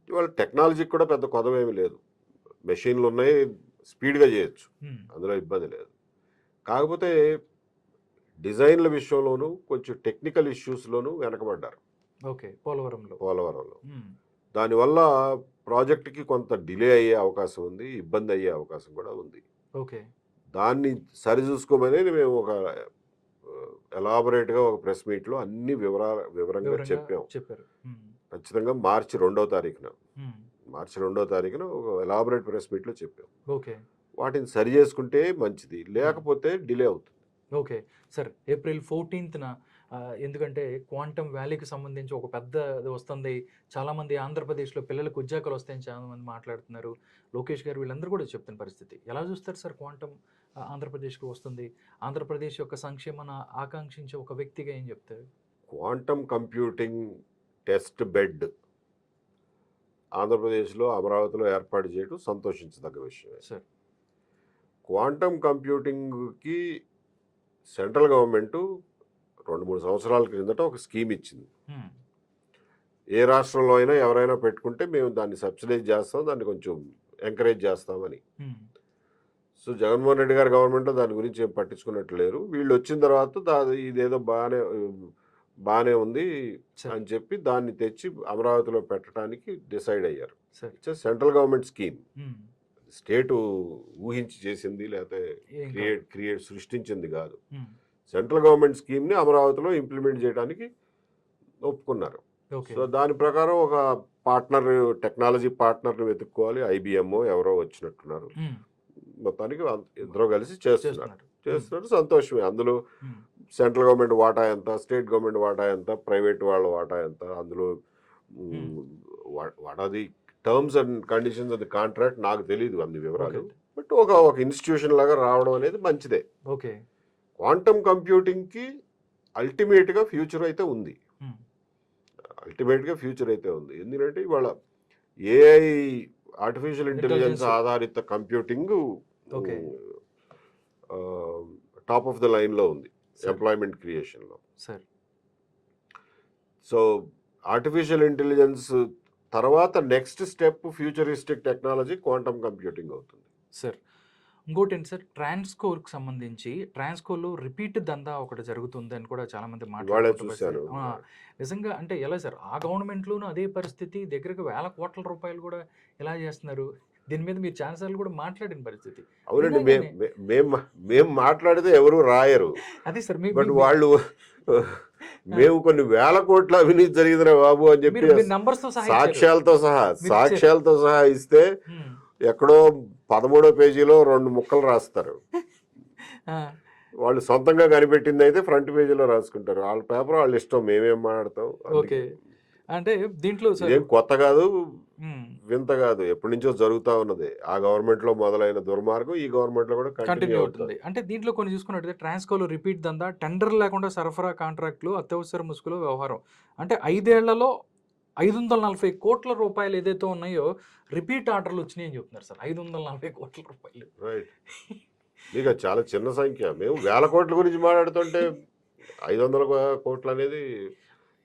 ఇవాళ టెక్నాలజీకి కూడా పెద్ద కొదవేమీ లేదు, మెషిన్లు ఉన్నాయి, స్పీడ్గా చేయొచ్చు, అందులో ఇబ్బంది లేదు. కాకపోతే డిజైన్ల విషయంలోనూ కొంచెం టెక్నికల్ ఇష్యూస్లోనూ వెనకబడ్డారు. ఓకే. పోలవరంలో దానివల్ల ప్రాజెక్టుకి కొంత డిలే అయ్యే అవకాశం ఉంది, ఇబ్బంది అయ్యే అవకాశం కూడా ఉంది. ఓకే. దాన్ని సరిచూసుకోమని మేము ఒక ఎలాబొరేట్గా ఒక ప్రెస్ మీట్లో అన్ని వివరంగా చెప్పారు. ఖచ్చితంగా మార్చి 2వ తారీఖున ఒక ఎలాబొరేట్ ప్రెస్ మీట్లో చెప్పాం. ఓకే. వాటిని సరి చేసుకుంటే మంచిది, లేకపోతే డిలే అవుతుంది. Okay sir. ఏప్రిల్ 14న ఎందుకంటే క్వాంటమ్ వ్యాలీకి సంబంధించి ఒక పెద్ద వస్తుంది, చాలామంది ఆంధ్రప్రదేశ్లో పిల్లలకు ఉద్యోగాలు వస్తాయని చాలామంది మాట్లాడుతున్నారు. లోకేష్ గారు వీళ్ళందరూ కూడా చెప్తున్న పరిస్థితి. ఎలా చూస్తారు సార్ క్వాంటమ్ ఆంధ్రప్రదేశ్కి వస్తుంది? ఆంధ్రప్రదేశ్ యొక్క సంక్షేమాన్ని ఆకాంక్షించే ఒక వ్యక్తిగా ఏం చెప్తారు? క్వాంటమ్ కంప్యూటింగ్ టెస్ట్ బెడ్ ఆంధ్రప్రదేశ్లో అమరావతిలో ఏర్పాటు చేయడం సంతోషించదగ్గ విషయమే సార్. క్వాంటమ్ కంప్యూటింగ్కి సెంట్రల్ గవర్నమెంటు 2-3 సంవత్సరాల క్రిందట ఒక స్కీమ్ ఇచ్చింది. ఏ రాష్ట్రంలో అయినా ఎవరైనా పెట్టుకుంటే మేము దాన్ని సబ్సిడైజ్ చేస్తాం, దాన్ని కొంచెం ఎంకరేజ్ చేస్తామని. సో జగన్మోహన్ రెడ్డి గారి గవర్నమెంట్లో దాని గురించి ఏం పట్టించుకున్నట్టు లేరు. వీళ్ళు వచ్చిన తర్వాత ఇదేదో బాగానే ఉంది అని చెప్పి దాన్ని తెచ్చి అమరావతిలో పెట్టడానికి డిసైడ్ అయ్యారు. ఇట్స్ సెంట్రల్ గవర్నమెంట్ స్కీమ్, స్టేటు ఊహించి చేసింది లేకపోతే సృష్టించింది కాదు. సెంట్రల్ గవర్నమెంట్ స్కీమ్ని అమరావతిలో ఇంప్లిమెంట్ చేయడానికి ఒప్పుకున్నారు. సో దాని ప్రకారం ఒక పార్ట్నర్, టెక్నాలజీ పార్ట్నర్ని వెతుక్కోవాలి. ఐబిఎంఓ ఎవరో వచ్చినట్టున్నారు. మొత్తానికి ఇద్దరు కలిసి చేస్తున్నారు. సంతోషమే. అందులో సెంట్రల్ గవర్నమెంట్ వాటా ఎంత, స్టేట్ గవర్నమెంట్ వాటా ఎంత, ప్రైవేట్ వాళ్ళ వాటా ఎంత, అందులో what are the terms and conditions of the contract నాకు తెలియదు అన్ని వివరాలు. బట్ ఒక ఇన్స్టిట్యూషన్ లాగా రావడం అనేది మంచిదే. ఓకే. క్వాంటమ్ కంప్యూటింగ్కి అల్టిమేట్గా ఫ్యూచర్ అయితే ఉంది. ఎందుకంటే ఇవాళ ఏఐ, ఆర్టిఫిషియల్ ఇంటెలిజెన్స్ ఆధారిత కంప్యూటింగ్ టాప్ ఆఫ్ ద లైన్లో ఉంది ఎంప్లాయ్మెంట్ క్రియేషన్లో. సో ఆర్టిఫిషియల్ ఇంటెలిజెన్స్ తర్వాత next step futuristic technology quantum computing అవుతుంది సార్. ఇంకోటి ఏంటి సార్, ట్రాన్స్కోర్కి సంబంధించి ట్రాన్స్కోర్లో రిపీట్ దందా ఒకటి జరుగుతుంది అని కూడా చాలా మంది మాట్లాడుతున్నారు. నిజంగా అంటే ఎలా సార్? ఆ గవర్నమెంట్లోనూ అదే పరిస్థితి, దగ్గరకు 1000 కోట్ల రూపాయలు కూడా ఎలా చేస్తున్నారు? దీని మీద మీరు ఛాన్సర్లు కూడా మాట్లాడిన పరిస్థితి. అవునండి, మేము మాట్లాడితే ఎవరు రాయరు. అదే సార్. బట్ వాళ్ళు మేము కొన్ని 1000 కోట్ల అవినీతి జరిగిందిరా బాబు అని చెప్పి సాక్ష్యాలతో సహా ఇస్తే ఎక్కడో 13వ పేజీలో 2 ముక్కలు రాస్తారు. వాళ్ళు సొంతంగా కనిపెట్టింది అయితే ఫ్రంట్ పేజీలో రాసుకుంటారు. వాళ్ళ పేపర్ వాళ్ళ ఇష్టం, మేమేం మాట్లాడతాం. ఓకే. అంటే దీంట్లో సార్ ఇదేం కొత్త కాదు, ఉమ్, వింత కాదు, ఎప్పటి నుంచో జరుగుతా ఉన్నది. ఆ గవర్నమెంట్ లో మొదలైన దుర్మార్గం ఈ గవర్నమెంట్ లో కూడా కంటిన్యూ కంటిన్యూ అవుతుంది. అవుతుంది. అంటే దీంట్లో కొన్ని చూసుకున్నట్టయితే ట్రాన్స్కోలో రిపీట్ దందా, టెండర్ లేకుండా సరఫరా కాంట్రాక్టులు, అత్యవసర ముసుగులో వ్యవహారం. అంటే 5 ఏళ్లలో 540 కోట్ల రూపాయలు ఏదైతే ఉన్నాయో రిపీట్ ఆర్డర్లు వచ్చినాయి అని చెప్తున్నారు సార్. 540 కోట్ల రూపాయలు. రైట్. మీకు అది చాలా చిన్న సంఖ్య. మేము వేల కోట్ల గురించి మాట్లాడుతుంటే 500 కోట్లు అనేది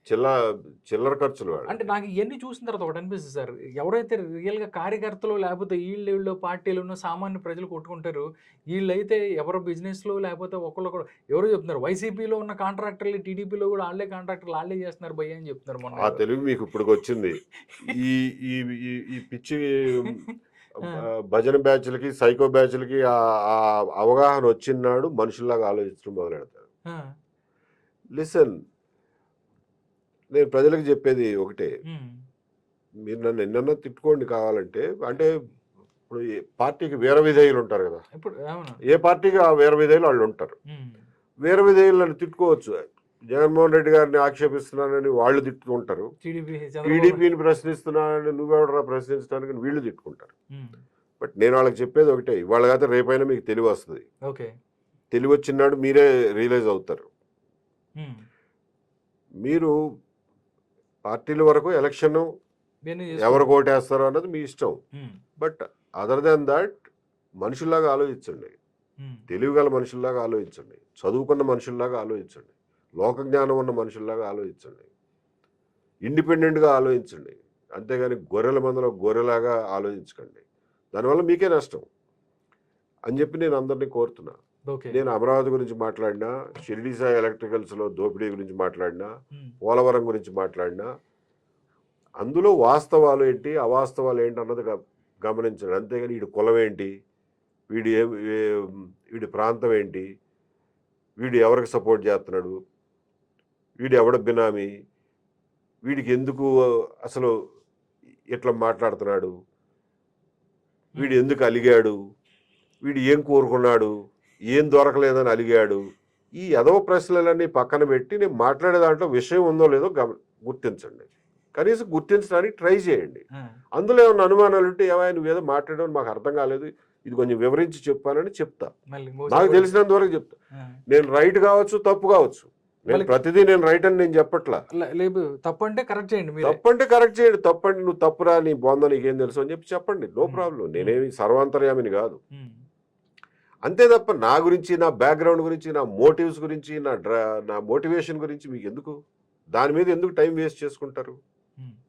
చిల్లర ఖర్చులు అంటే వాళ్ళకి. నాకు ఇవన్నీ చూసిన తర్వాత ఒకటి అనిపిస్తుంది సార్, ఎవరైతే రియల్గా కార్యకర్తలు లేకపోతే వీళ్ళు పార్టీలు ఉన్న సామాన్య ప్రజలు కొట్టుకుంటారు, వీళ్ళైతే ఎవరో బిజినెస్లో లేకపోతే ఒకళ్ళు ఎవరో చెప్తున్నారు వైసీపీలో ఉన్న కాంట్రాక్టర్లు టీడీపీలో కూడా వాళ్ళే కాంట్రాక్టర్లు వాళ్ళే చేస్తున్నారు భయ్య అని చెప్తున్నారు ఆ మొన్న. తెలివి మీకు ఇప్పుడు వచ్చింది. ఈ ఈ ఈ- ఈ పిచ్చి భజన బ్యాచ్లకి, సైకో బ్యాచ్లకి ఆ ఆ అవగాహన వచ్చినాడు మనుషుల్లాగా ఆలోచించడం మొదలెడతారు. ఆ, లిసన్, నేను ప్రజలకు చెప్పేది ఒకటే, ఉమ్, మీరు నన్ను ఎన్నన్నా తిట్టుకోండి కావాలంటే. అంటే ఇప్పుడు ఈ పార్టీకి వీర విధేయులు ఉంటారు కదా, ఇప్పుడు అవును. ఏ పార్టీకి ఆ వీర విధేయులు వాళ్ళు ఉంటారు. ఉమ్, వీర విధేయులను తిట్టుకోవచ్చు. జగన్మోహన్ రెడ్డి గారిని ఆక్షేపిస్తున్నానని వాళ్ళు తిట్టుకుంటారు, టీడీపీ చంద్రబాబు. టీడీపీని ప్రశ్నిస్తున్నానని నువ్వెవడరా ప్రశ్నించడానికి వీళ్ళు తిట్టుకుంటారు. ఉమ్, బట్ నేను వాళ్ళకి చెప్పేది ఒకటే, ఇవాళ కాకపోతే రేపైనా మీకు తెలివి వస్తుంది. ఓకే. తెలివి వచ్చినాడు మీరే రియలైజ్ అవుతారు. ఉమ్, మీరు పార్టీల వరకు ఎలక్షన్ ఇవన్నీ ఎవరు చేసుకో- ఓటేస్తారో అన్నది మీ ఇష్టం. ఉమ్, బట్ అదర్ దాన్ దాట్ మనుషుల్లాగా ఆలోచించండి, ఉమ్, తెలివిగల మనుషుల్లాగా ఆలోచించండి, చదువుకున్న మనుషుల్లాగా ఆలోచించండి, లోక జ్ఞానం ఉన్న మనుషుల్లాగా ఆలోచించండి, ఇండిపెండెంట్గా ఆలోచించండి. అంతేగాని గొర్రెల మందలో గొర్రెలాగా ఆలోచించకండి. దానివల్ల మీకే నష్టం అని చెప్పి నేను అందరినీ కోరుతున్నా. ఓకే. నేను అమరావతి గురించి మాట్లాడినా, షిరిడి సాయి ఎలక్ట్రికల్స్లో దోపిడీ గురించి మాట్లాడినా, ఉమ్, పోలవరం గురించి మాట్లాడినా, అందులో వాస్తవాలు ఏంటి అవాస్తవాలు ఏంటి అన్నది గమనించండి. అంతేగాని వీడి కులం ఏంటి, వీడి ప్రాంతం ఏంటి, వీడు ఎవరికి సపోర్ట్ చేస్తున్నాడు, వీడు ఎవడ బినామీ, వీడికి ఎందుకు అసలు ఇట్లా మాట్లాడుతున్నాడు, వీడు ఎందుకు అలిగాడు, వీడు ఏం కోరుకున్నాడు, ఏం దొరకలేదని అలిగాడు, ఈ ఎదవ ప్రశ్నలన్నీ పక్కన పెట్టి నేను మాట్లాడే దాంట్లో విషయం ఉందో లేదో గుర్తించండి. కనీసం గుర్తించడానికి ట్రై చేయండి. ఆ, అందులో ఏమైనా అనుమానాలు ఉంటే ఏమైనా నువ్వేదో మాట్లాడడం మాకు అర్థం కాలేదు, ఇది కొంచెం వివరించి చెప్పానని చెప్తా. మళ్ళీ నాకు తెలిసినంత వరకు చెప్తా. ఆ, నేను రైట్ కావచ్చు, తప్పు కావచ్చు. నేను వాళ్ళకి- ప్రతిదీ నేను రైట్ అని నేను చెప్పట్లా. లేదు తప్పు అంటే కరెక్ట్ చేయండి మీరు. తప్పంటే కరెక్ట్ చేయండి, తప్పండి నువ్వు తప్పురా, నీ బొంద నీకేం తెలుసు అని చెప్పి చెప్పండి, నో ప్రాబ్లం. నేనేమి సర్వాంతర్యామిని కాదు. అంతే తప్ప నా గురించి, నా బ్యాక్గ్రౌండ్ గురించి, నా మోటివ్స్ గురించి, నా మోటివేషన్ గురించి మీకు ఎందుకు, దాని మీద ఎందుకు టైం వేస్ట్ చేసుకుంటారు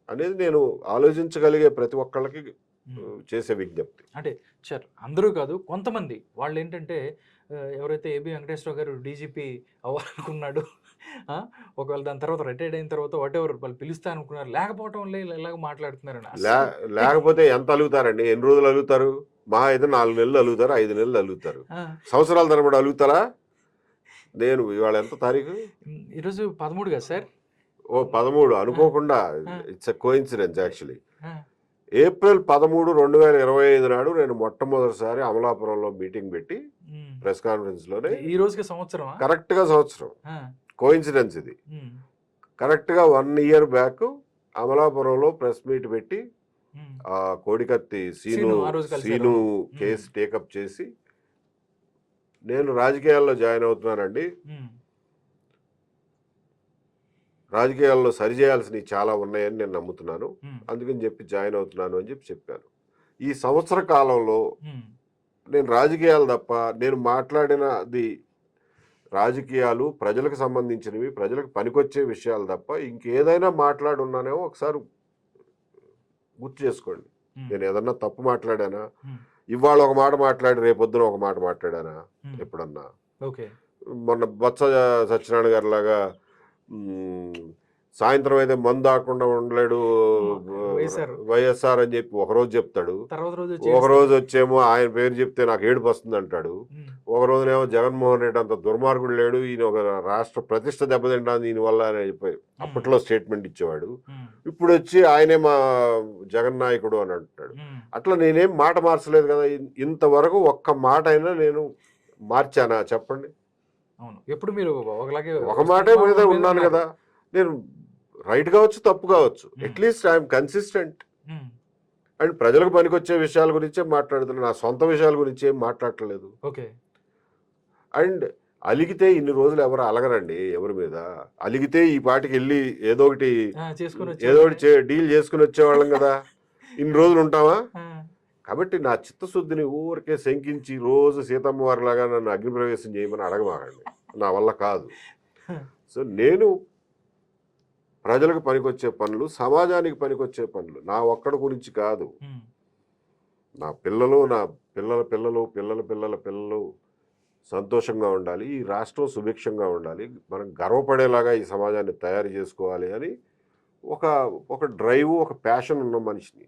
అనేది నేను ఆలోచించగలిగే ప్రతి ఒక్కళ్ళకి చేసే విజ్ఞప్తి. అంటే సార్ అందరూ కాదు, కొంతమంది వాళ్ళు ఏంటంటే ఎవరైతే ఏబి వెంకటేశ్వర గారు డీజీపీ అవ్వాలనుకున్నాడు, ఒకవేళ దాని తర్వాత రిటైర్డ్ అయిన తర్వాత వాట్ ఎవర్ వాళ్ళు పిలుస్తా అనుకున్నారు, లేకపోవటం వల్ల ఇలాగ మాట్లాడుతున్నారండి. లేకపోతే ఎంత అలుగుతారండి, ఎన్ని రోజులు అలుగుతారు? మహా అయితే 4 నెలలు అలుగుతారు, 5 నెలలు అలుగుతారు, సంవత్సరాల తరబడి అలుగుతారా? నేను ఇవాళ ఎంత తారీఖు? ఈరోజు 13 కదా సార్. ఓ 13 అనుకోకుండా, it's a coincidence actually. April 13, 2025 నాడు నేను మొట్టమొదటిసారి అమలాపురంలో మీటింగ్ పెట్టి ప్రెస్ కాన్ఫరెన్స్ లోనే, ఈ రోజుకి సంవత్సరం కరెక్ట్ గా సంవత్సరం, కోఇన్సిడెన్స్ ఇది. కరెక్ట్ గా 1 ఇయర్ బ్యాక్ అమలాపురంలో ప్రెస్ మీట్ పెట్టి ఆ కోడికత్తి సీను కేసు టేకప్ చేసి నేను రాజకీయాల్లో జాయిన్ అవుతున్నానండి, రాజకీయాల్లో సరిచేయాల్సినవి చాలా ఉన్నాయని నేను నమ్ముతున్నాను, అందుకని చెప్పి జాయిన్ అవుతున్నాను అని చెప్పాను. ఈ సంవత్సర కాలంలో నేను రాజకీయాలు తప్ప, నేను మాట్లాడినది రాజకీయాలు ప్రజలకు సంబంధించినవి, ప్రజలకు పనికొచ్చే విషయాలు తప్ప ఇంకేదైనా మాట్లాడున్నానేమో ఒకసారి గుర్తు చేసుకోండి. నేను ఏదన్నా తప్పు మాట్లాడానా, ఇవాళ ఒక మాట మాట్లాడి రేపొద్దున ఒక మాట మాట్లాడానా ఎప్పుడన్నా? మొన్న బొత్స సత్యనారాయణ గారి లాగా సాయంత్రం అయితే మందు ఆకుండా ఉండలేడు వైఎస్ఆర్ అని చెప్పి ఒకరోజు చెప్తాడు, ఒకరోజు వచ్చేమో ఆయన పేరు చెప్తే నాకు ఏడుపు వస్తుంది అంటాడు, ఒక రోజునేమో జగన్మోహన్ రెడ్డి అంత దుర్మార్గుడు లేడు, ఈయన ఒక రాష్ట్ర ప్రతిష్ట దెబ్బతింటాను దీనివల్ల అని చెప్పి అప్పట్లో స్టేట్మెంట్ ఇచ్చేవాడు, ఇప్పుడు వచ్చి ఆయనే మా జగన్ నాయకుడు అని అంటున్నాడు. అట్లా నేనేం మాట మార్చలేదు కదా, ఇంతవరకు ఒక్క మాట అయినా నేను మార్చానా చెప్పండి? ఎప్పుడు మీరు ఒక మాటే మీద ఉన్నాను కదా. నేను రైట్ కావచ్చు, తప్పు కావచ్చు, అట్లీస్ట్ ఐఎమ్ కన్సిస్టెంట్ అండ్ ప్రజలకు పనికొచ్చే విషయాల గురించే మాట్లాడుతున్నాను, నా సొంత విషయాల గురించి ఏం మాట్లాడట్లేదు. ఓకే. అండ్ అలిగితే ఇన్ని రోజులు ఎవరు అలగరండి ఎవరి మీద. అలిగితే ఈ పాటికి వెళ్ళి ఏదో ఒకటి డీల్ చేసుకుని వచ్చేవాళ్ళం కదా. ఇన్ని రోజులు ఉంటావా? కాబట్టి నా చిత్తశుద్ధిని ఊరికే శంకించి రోజు సీతమ్మ వారిలాగా నన్ను అగ్నిప్రవేశం చేయమని అడగమాకండి, నా వల్ల కాదు. సో నేను ప్రజలకు పనికొచ్చే పనులు, సమాజానికి పనికొచ్చే పనులు, నా ఒక్కడి గురించి కాదు, నా పిల్లలు, నా పిల్లల పిల్లలు, పిల్లల పిల్లల పిల్లలు సంతోషంగా ఉండాలి, ఈ రాష్ట్రం సుభిక్షంగా ఉండాలి, మనం గర్వపడేలాగా ఈ సమాజాన్ని తయారు చేసుకోవాలి అని ఒక డ్రైవ్, ఒక ప్యాషన్ ఉన్న మనిషిని.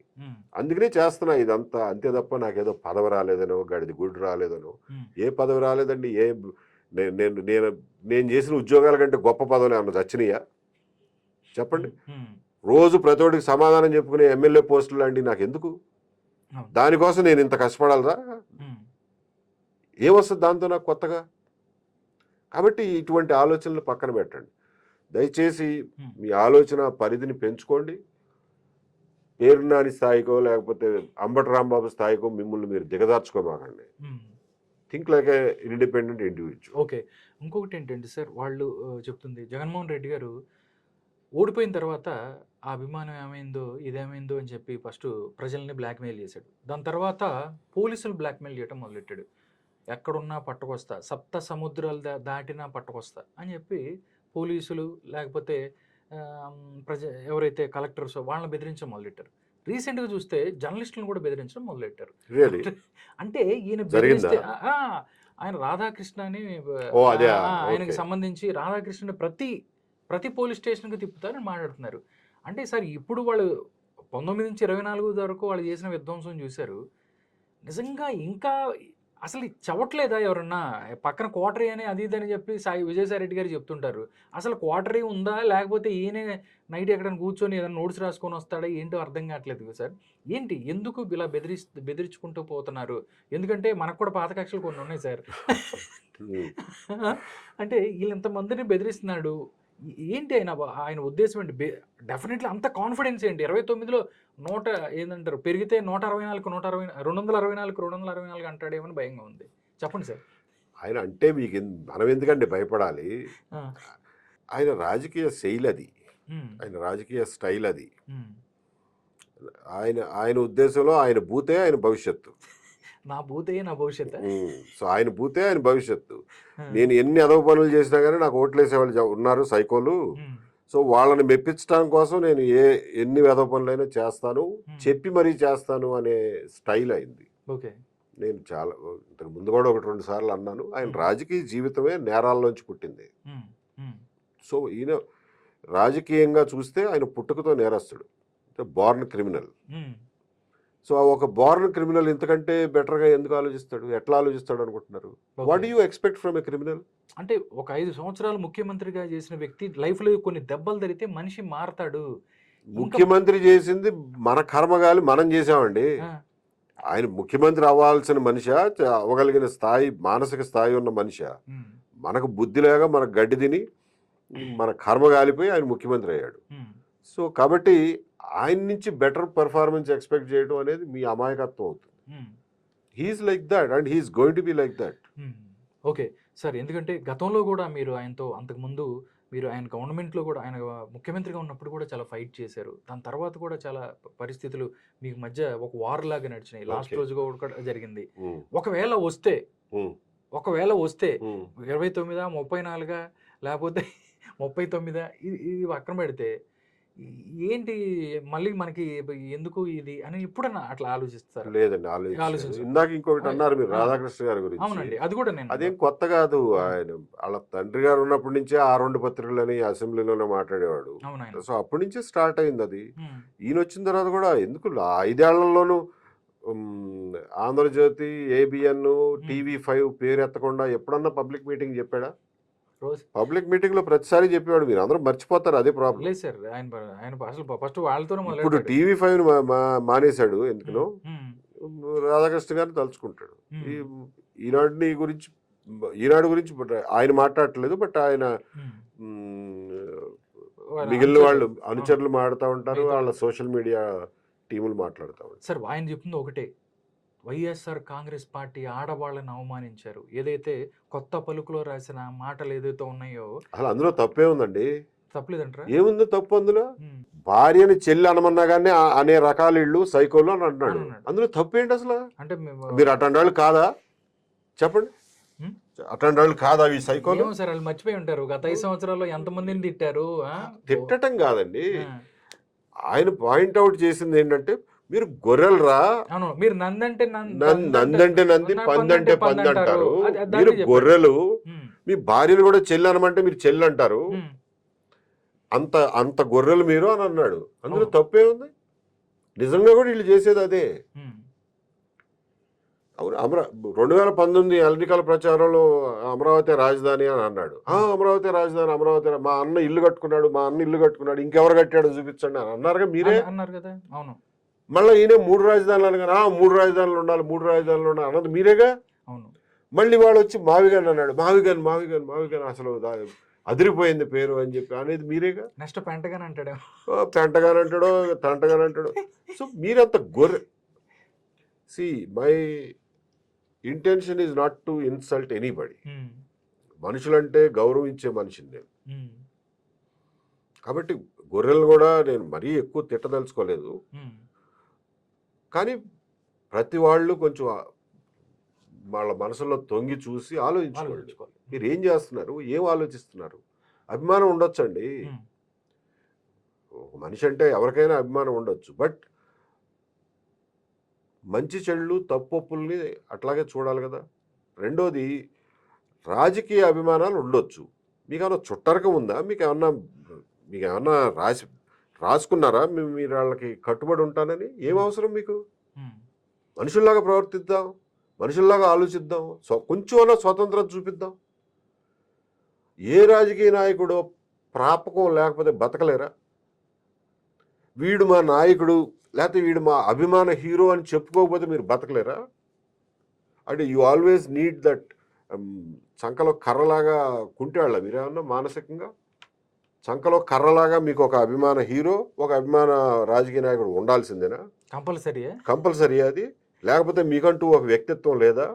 అందుకనే చేస్తున్నా ఇదంతా. అంతే తప్ప నాకేదో పదవి రాలేదనో, గడిది గుడ్డు రాలేదనో. ఏ పదవి రాలేదండి. నేను చేసిన ఉద్యోగాల కంటే గొప్ప పదవులు ఏమన్నా చచ్చినాయా చెప్పండి? రోజు ప్రతోడికి సమాధానం చెప్పుకునే ఎమ్మెల్యే పోస్టులు లాంటివి నాకు ఎందుకు? దానికోసం నేను ఇంత కష్టపడాలరా? ఏమొస్తుంది దాంతో నాకు కొత్తగా? కాబట్టి ఇటువంటి ఆలోచనలు పక్కన పెట్టండి దయచేసి. మీ ఆలోచన పరిధిని పెంచుకోండి. పేరునాని స్థాయికో లేకపోతే అంబటి రాంబాబు స్థాయికో మిమ్మల్ని మీరు దిగదార్చుకోమాకండి. Think like a independent individual. Okay. ఇంకొకటి ఏంటంటే సార్, వాళ్ళు చెప్తుంది జగన్మోహన్ రెడ్డి గారు ఓడిపోయిన తర్వాత ఆ అభిమానం ఏమైందో, ఇదేమైందో అని చెప్పి ఫస్ట్ ప్రజల్ని బ్లాక్మెయిల్ చేశాడు. దాని తర్వాత పోలీసులు బ్లాక్మెయిల్ చేయడం మొదలెట్టాడు. ఎక్కడున్నా పట్టుకొస్తా, సప్త సముద్రాలు దాటినా పట్టుకొస్తా అని చెప్పి పోలీసులు లేకపోతే ఎవరైతే కలెక్టర్స్ వాళ్ళని బెదిరించడం మొదలెట్టారు. రీసెంట్గా చూస్తే జర్నలిస్టులను కూడా బెదిరించడం మొదలెట్టారు. అంటే ఈయన బెదిరిస్తే ఆయన రాధాకృష్ణ అని ఆయనకి సంబంధించి రాధాకృష్ణ ప్రతి పోలీస్ స్టేషన్కి తిప్పుతారని మాట్లాడుతున్నారు. అంటే సార్ ఇప్పుడు వాళ్ళు 19 నుంచి 24 వరకు వాళ్ళు చేసిన విధ్వంసం చూశారు. నిజంగా ఇంకా అసలు చవట్లేదా? ఎవరన్నా పక్కన క్వార్టరీ అని అది ఇది అని చెప్పి విజయసాయి రెడ్డి గారు చెప్తుంటారు. అసలు క్వార్టరీ ఉందా, లేకపోతే ఈయనే నైట్ ఎక్కడైనా కూర్చొని ఏదైనా నోట్స్ రాసుకొని వస్తాడా ఏంటో అర్థం కావట్లేదు సార్. ఏంటి, ఎందుకు ఇలా బెదిరించుకుంటూ పోతున్నారు? ఎందుకంటే మనకు కూడా పాత కక్షలు కొన్ని ఉన్నాయి సార్. అంటే వీళ్ళు ఇంతమందిని బెదిరిస్తున్నాడు, ఏంటి ఆయన ఉద్దేశం ఏంటి? డెఫినెట్లీ అంత కాన్ఫిడెన్స్ ఏంటి? 29లో ఏంటంటారు పెరిగితే 164 264 అంటాడేమని భయంగా ఉంది. చెప్పండి సార్. ఆయన అంటే మీకు మనం ఎందుకంటే భయపడాలి? ఆయన రాజకీయ శైలి అది, ఆయన రాజకీయ స్టైల్ అది. ఆయన ఉద్దేశంలో ఆయన భూతే ఆయన భవిష్యత్తు. నా భూతే నా భవిష్యత్తు. సో ఆయన భూతే ఆయన భవిష్యత్తు. నేను ఎన్ని అదవ పనులు చేసినా కానీ నాకు ఓట్లేసే వాళ్ళు ఉన్నారు సైకోలు. సో వాళ్ళని మెప్పించడం కోసం నేను ఎన్ని వెధవ పనులైనా చేస్తాను, చెప్పి మరీ చేస్తాను అనే స్టైల్ అయింది. ఓకే. నేను చాలా ఇంతకు ముందు కూడా 1-2 సార్లు అన్నాను, ఆయన రాజకీయ జీవితమే నేరాల్లోంచి పుట్టింది. సో ఈయన రాజకీయంగా చూస్తే ఆయన పుట్టుకతో నేరస్తుడు, బార్న్ క్రిమినల్. సో ఒక బార్న్ క్రిమినల్ ఇంతకంటే బెటర్గా ఎందుకు ఆలోచిస్తాడు? ఎట్లా ఆలోచిస్తాడు అనుకుంటున్నారు? What do you expect from a criminal? అంటే ఒక 5 సంవత్సరాలు ముఖ్యమంత్రిగా చేసిన వ్యక్తి లైఫ్లో కొన్ని దెబ్బలు తగిలితే మనిషి మారతాడు. ముఖ్యమంత్రి చేసింది మన కర్మగాలి మనం చేసామండి. ఆయన ముఖ్యమంత్రి అవ్వాల్సిన మనిషి, అవ్వగలిగిన స్థాయి, మానసిక స్థాయి ఉన్న మనిషి. మనకు బుద్ధి లేక మనకు గడ్డి తిని మన కర్మ గాలిపోయి ఆయన ముఖ్యమంత్రి అయ్యాడు. సో కాబట్టి ఆయన నుంచి బెటర్ పెర్ఫార్మెన్స్ ఎక్స్పెక్ట్ చేయడం అనేది మీ అమాయకత్వం అవుతుంది. He's like that and he's going to be like that. Okay sir, ఎందుకంటే గతంలో కూడా మీరు ఆయనతో అంతకుముందు మీరు ఆయన గవర్నమెంట్లో కూడా ఆయన ముఖ్యమంత్రిగా ఉన్నప్పుడు కూడా చాలా ఫైట్ చేశారు. దాని తర్వాత కూడా చాలా పరిస్థితులు మీకు మధ్య ఒక వార్ లాగా నడిచినాయి. లాస్ట్ రోజు కూడా జరిగింది. ఒకవేళ వస్తే 29, 34 లేకపోతే 39 ఇది పక్కన పెడితే ఏంటి మళ్ళీ మనకి ఎందుకు ఇది అని ఎప్పుడన్నా అట్లా ఆలోచిస్తారు? లేదండి, ఆలోచించారు. ఇందాక ఇంకొకటి అన్నారు మీరు రాధాకృష్ణ గారి గురించి. అవునండి, అది కూడా నేను అదేం కొత్త కాదు. ఆయన వాళ్ళ తండ్రి గారు ఉన్నప్పటి నుంచే ఆ 2 పత్రికలని అసెంబ్లీలోనే మాట్లాడేవాడు. సో అప్పటి నుంచే స్టార్ట్ అయింది అది. ఈయన వచ్చిన తర్వాత కూడా ఎందుకు 5 ఏళ్లలోనూ ఆంధ్రజ్యోతి, ABN, TV5 పేరు ఎత్తకుండా ఎప్పుడన్నా పబ్లిక్ మీటింగ్ చెప్పాడా? పబ్లిక్ మీటింగ్ లో ప్రతిసారి చెప్పేవాడు. మీరు అందరూ మర్చిపోతారు, అదే ప్రాబ్లం. లేదు సార్, ఆయన అసలు ఫస్ట్ వాళ్ళతో ఇప్పుడు TV5 మానేశాడు. ఎందుకునో రాధాకృష్ణ గారిని తలుచుకుంటాడు. ఈనాడు గురించి ఆయన మాట్లాడట్లేదు, బట్ ఆయన మిగిలిన వాళ్ళు అనుచరులు మాట్లాడుతూ ఉంటారు, వాళ్ళ సోషల్ మీడియా టీములు మాట్లాడుతూ ఉంటారు. సార్ ఆయన చెప్తుంది ఒకటే, వైఎస్ఆర్ కాంగ్రెస్ పార్టీ ఆడవాళ్ళని అవమానించారు. ఏదైతే కొత్త పలుకులో రాసిన మాటలు ఏదైతే ఉన్నాయో అసలు అందులో తప్పే ఉందండి, తప్పలేదంటారా? ఏముంది తప్పు అందులో? భార్యని చెల్లి అనమన్నా కానీ అనే రకాల ఇళ్ళు సైకోలు అని అంటున్నాడు. అందులో తప్పేంటి అసలు? అంటే మీరు అట్లాంటి వాళ్ళు కాదా చెప్పండి, అట్లాంటి వాళ్ళు కాదా ఈ సైకోలు? సార్ వాళ్ళు మర్చిపోయి ఉంటారు గత 5 సంవత్సరాల్లో ఎంతమందిని తిట్టారు. తిట్టడం కాదండి, ఆయన పాయింట్అవుట్ చేసింది ఏంటంటే మీరు గొర్రెలరా, మీరు నందంటే నంది పందంటే పంది అంటారు, మీరు గొర్రెలు, మీ భార్యను కూడా చెల్లి అనమంటే మీరు చెల్లి అంటారు, అంత గొర్రెలు మీరు అని అన్నాడు. అందులో తప్పే ఉంది? నిజంగా కూడా వీళ్ళు చేసేది అదే. అవును, 2019 ఎన్నికల ప్రచారంలో అమరావతి రాజధాని అని అన్నాడు. అమరావతి రాజధాని, అమరావతి, మా అన్న ఇల్లు కట్టుకున్నాడు, ఇంకెవరు కట్టాడో చూపించండి అని అన్నారుగా మీరే అన్నారు కదా. అవును, మళ్ళీ ఈయన 3 రాజధానులు అనగా 3 రాజధానులు ఉండాలి అన్నది మీరేగా. అవును, మళ్ళీ వాడు వచ్చి మావిగాన్ అన్నాడు, మావిగాన్ అసలు అదిరిపోయింది పేరు అని చెప్పి అనేది మీరేగా. నెక్స్ట్ పెంటగాన్ అంటాడు, తంటగాన్ అంటాడు. సో మీరంత గొర్రె. See my intention is not to insult anybody. మనుషులంటే గౌరవించే మనిషిని నేను, కాబట్టి గొర్రెలు కూడా నేను మరీ ఎక్కువ తిట్టదలుచుకోలేదు. కానీ ప్రతి వాళ్ళు కొంచెం వాళ్ళ మనసులో తొంగి చూసి ఆలోచించుకోవాలి. మీరు ఏం చేస్తున్నారు, ఏం ఆలోచిస్తున్నారు? అభిమానం ఉండొచ్చండి, ఒక మనిషి అంటే ఎవరికైనా అభిమానం ఉండొచ్చు, బట్ మంచి చెడులు తప్పొప్పుల్ని అట్లాగే చూడాలి కదా. రెండోది, రాజకీయ అభిమానాలు ఉండొచ్చు, మీకు ఏమన్నా చుట్టరకం ఉందా? మీకు ఏమన్నా రాసుకున్నారా మీరు వాళ్ళకి కట్టుబడి ఉంటానని? ఏం అవసరం మీకు? మనుషుల్లాగా ప్రవర్తిద్దాం, మనుషుల్లాగా ఆలోచిద్దాం, కొంచెం స్వతంత్రం చూపిద్దాం. ఏ రాజకీయ నాయకుడు ప్రాపకం లేకపోతే బతకలేరా? వీడు మా నాయకుడు లేకపోతే వీడు మా అభిమాన హీరో అని చెప్పుకోకపోతే మీరు బతకలేరా? అంటే యు ఆల్వేస్ నీడ్ దట్ చంకలో కర్రలాగా కుంటేవాళ్ళ మీరేమన్నా మానసికంగా? చంకలో కర్రలాగా మీకు ఒక అభిమాన హీరో, ఒక అభిమాన రాజకీయ నాయకుడు ఉండాల్సిందేనా? కంపల్సరీ అది. లేకపోతే మీకంటూ ఒక వ్యక్తిత్వం లేదా?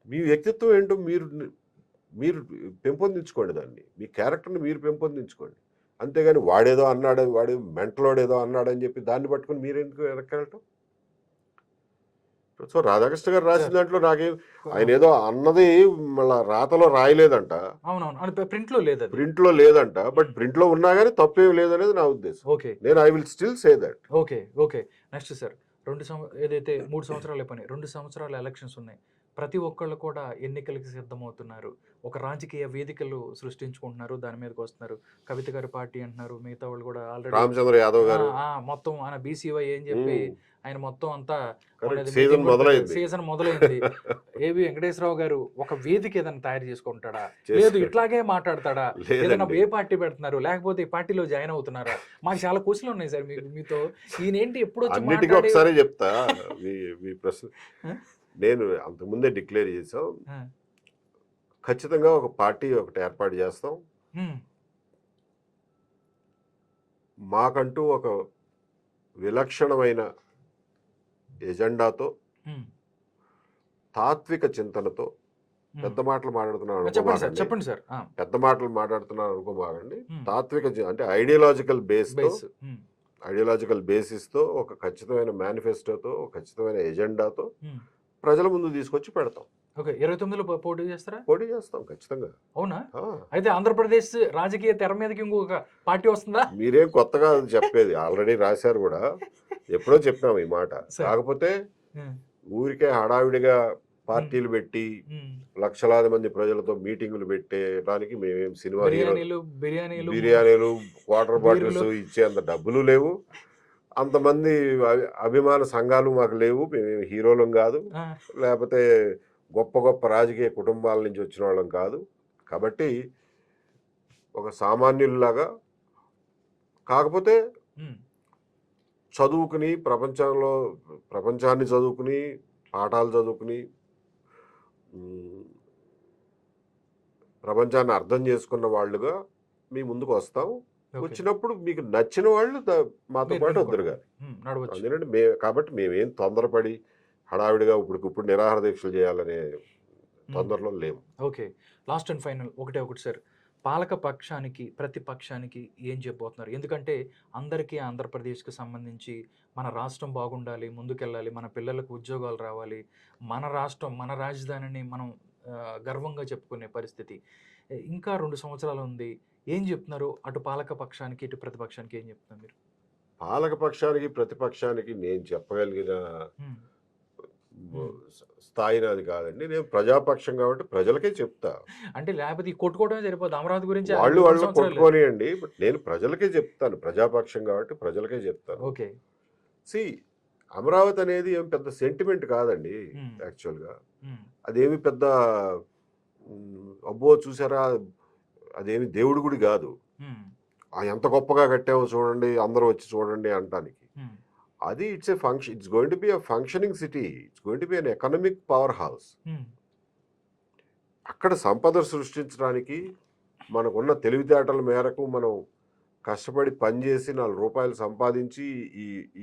మీ వ్యక్తిత్వం ఏంటో మీరు పెంపొందించుకోండి, దాన్ని మీ క్యారెక్టర్ని మీరు పెంపొందించుకోండి. అంతేగాని వాడేదో అన్నాడు, వాడు మెంటలోడేదో అన్నాడని చెప్పి దాన్ని పట్టుకుని మీరెందుకు వెనక్కెళ్ళటం? సో రాధాకృష్ణ గారు రాసిన దాంట్లో నాకేం, ఆయన ఏదో అన్నది మళ్ళీ రాతలో రాయలేదంట, ప్రింట్లో లేదంట, బట్ ప్రింట్లో ఉన్నా కానీ తప్పేం లేదనేది నా ఉద్దేశం. నేను I will still say that. Okay next sir, ఏదైతే 3 సంవత్సరాలు అయిపోయినాయి, 2 సంవత్సరాల ఎలక్షన్స్ ఉన్నాయి. ప్రతి ఒక్కళ్ళు కూడా ఎన్నికలకి సిద్ధమవుతున్నారు, ఒక రాజకీయ వేదికలు సృష్టించుకుంటున్నారు, దాని మీదకి వస్తున్నారు. కవిత గారి పార్టీ అంటున్నారు, మిగతా వాళ్ళు కూడా ఆల్రెడీ రామచంద్ర యాదవ్ గారు మొత్తం ఆయన బీసీవై అని చెప్పి ఆయన మొత్తం అంతా సీజన్ మొదలైంది. ఏవి వెంకటేశ్వరరావు గారు ఒక వేదిక ఏదైనా తయారు చేసుకుంటాడా, లేదు ఇట్లాగే మాట్లాడతాడా, ఏదైనా ఏ పార్టీ పెడుతున్నారు, లేకపోతే ఈ పార్టీలో జాయిన్ అవుతున్నారా? మాకు చాలా క్వశ్చన్లు ఉన్నాయి సార్ మీతో. ఈయనేంటి ఎప్పుడు అన్నిటికీ ఒకసారి చెప్తా మీ ప్రశ్న. నేను అంతకుముందే డిక్లేర్ చేసాం, ఖచ్చితంగా ఒక పార్టీ ఒకటి ఏర్పాటు చేస్తాం. మాకంటూ ఒక విలక్షణమైన ఎజెండాతో, తాత్విక చింతనతో, పెద్ద మాటలు మాట్లాడుతున్నాను అనుకోబాగండి, తాత్విక అంటే ఐడియాలజికల్ బేసిస్తో ఒక ఖచ్చితమైన మేనిఫెస్టోతో, ఒక ఖచ్చితమైన ఎజెండాతో ప్రజల ముందు తీసుకొచ్చి పెడతాం. 29లో పోటీ చేస్తారా? పోటీ చేస్తాం ఖచ్చితంగా. అవునా? అయితే ఆంధ్రప్రదేశ్ రాజకీయ తెర మీదకి ఇంకొక పార్టీ వస్తుందా? మీరేం కొత్తగా చెప్పేది, ఆల్రెడీ రాశారు కూడా, ఎప్పుడో చెప్పాము ఈ మాట. కాకపోతే ఊరికే హడావిడిగా పార్టీలు పెట్టి లక్షలాది మంది ప్రజలతో మీటింగులు పెట్టేదానికి మేమేం సినిమా బిర్యానీలు వాటర్ బాటిల్స్ ఇచ్చేంత డబ్బులు లేవు, అంతమంది అభిమాన సంఘాలు మాకు లేవు, మేము హీరోలం కాదు, లేకపోతే గొప్ప గొప్ప రాజకీయ కుటుంబాల నుంచి వచ్చిన వాళ్ళం కాదు. కాబట్టి ఒక సామాన్యుల్లాగా, కాకపోతే చదువుకుని ప్రపంచాన్ని చదువుకుని, పాఠాలు చదువుకుని, ప్రపంచాన్ని అర్థం చేసుకున్న వాళ్ళుగా మీ ముందుకు వస్తాం. Okay. వచ్చినప్పుడు మీకు నచ్చిన వాళ్ళు మాతో మీరు పాటు ఎన్నుకోండి. వద్దరు గారు. నడవచ్చు. అందుకంటే కాబట్టి మేమేం తొందరపడి హడావిడిగా ఇప్పుడు నిరాహార దీక్షలు చేయాలనే తొందరలో లేము. ఓకే, లాస్ట్ అండ్ ఫైనల్ ఒకటి సార్, పాలక పక్షానికి ప్రతిపక్షానికి ఏం చెప్పబోతున్నారు? ఎందుకంటే అందరికీ ఆంధ్రప్రదేశ్కి సంబంధించి మన రాష్ట్రం బాగుండాలి, ముందుకెళ్ళాలి, మన పిల్లలకు ఉద్యోగాలు రావాలి, మన రాష్ట్రం మన రాజధానిని మనం గర్వంగా చెప్పుకునే పరిస్థితి. ఇంకా 2 సంవత్సరాలు ఉంది. ఏం చెప్తున్నారు అటు పాలక పక్షానికి ఇటు ప్రతిపక్షానికి? ఏం చెప్తున్నారు మీరు? పాలక పక్షానికి ప్రతిపక్షానికి నేను చెప్పగలిగిన స్థాయి నాది కాదండి. నేను ప్రజాపక్షం కాబట్టి ప్రజలకే చెప్తా. అంటే లేకపోతే ఈ కొట్టుకోవడమే సరిపోదు, అమరావతి గురించి వాళ్ళు కొట్టుకోనియండి, బట్ నేను ప్రజలకే చెప్తాను. ప్రజాపక్షం కాబట్టి ప్రజలకే చెప్తాను. ఓకే, సి అమరావతి అనేది ఏం పెద్ద సెంటిమెంట్ కాదండి. యాక్చువల్గా అదేమి పెద్ద అబ్బో చూసారా, అదేమి దేవుడి గుడి కాదు. ఎంత గొప్పగా కట్టామో చూడండి, అందరూ వచ్చి చూడండి అంటానికి. అది it's going to be a functioning city. It's going to be an economic power house. అక్కడ సంపద సృష్టించడానికి మనకున్న తెలివితేటల మేరకు మనం కష్టపడి పనిచేసి 4 రూపాయలు సంపాదించి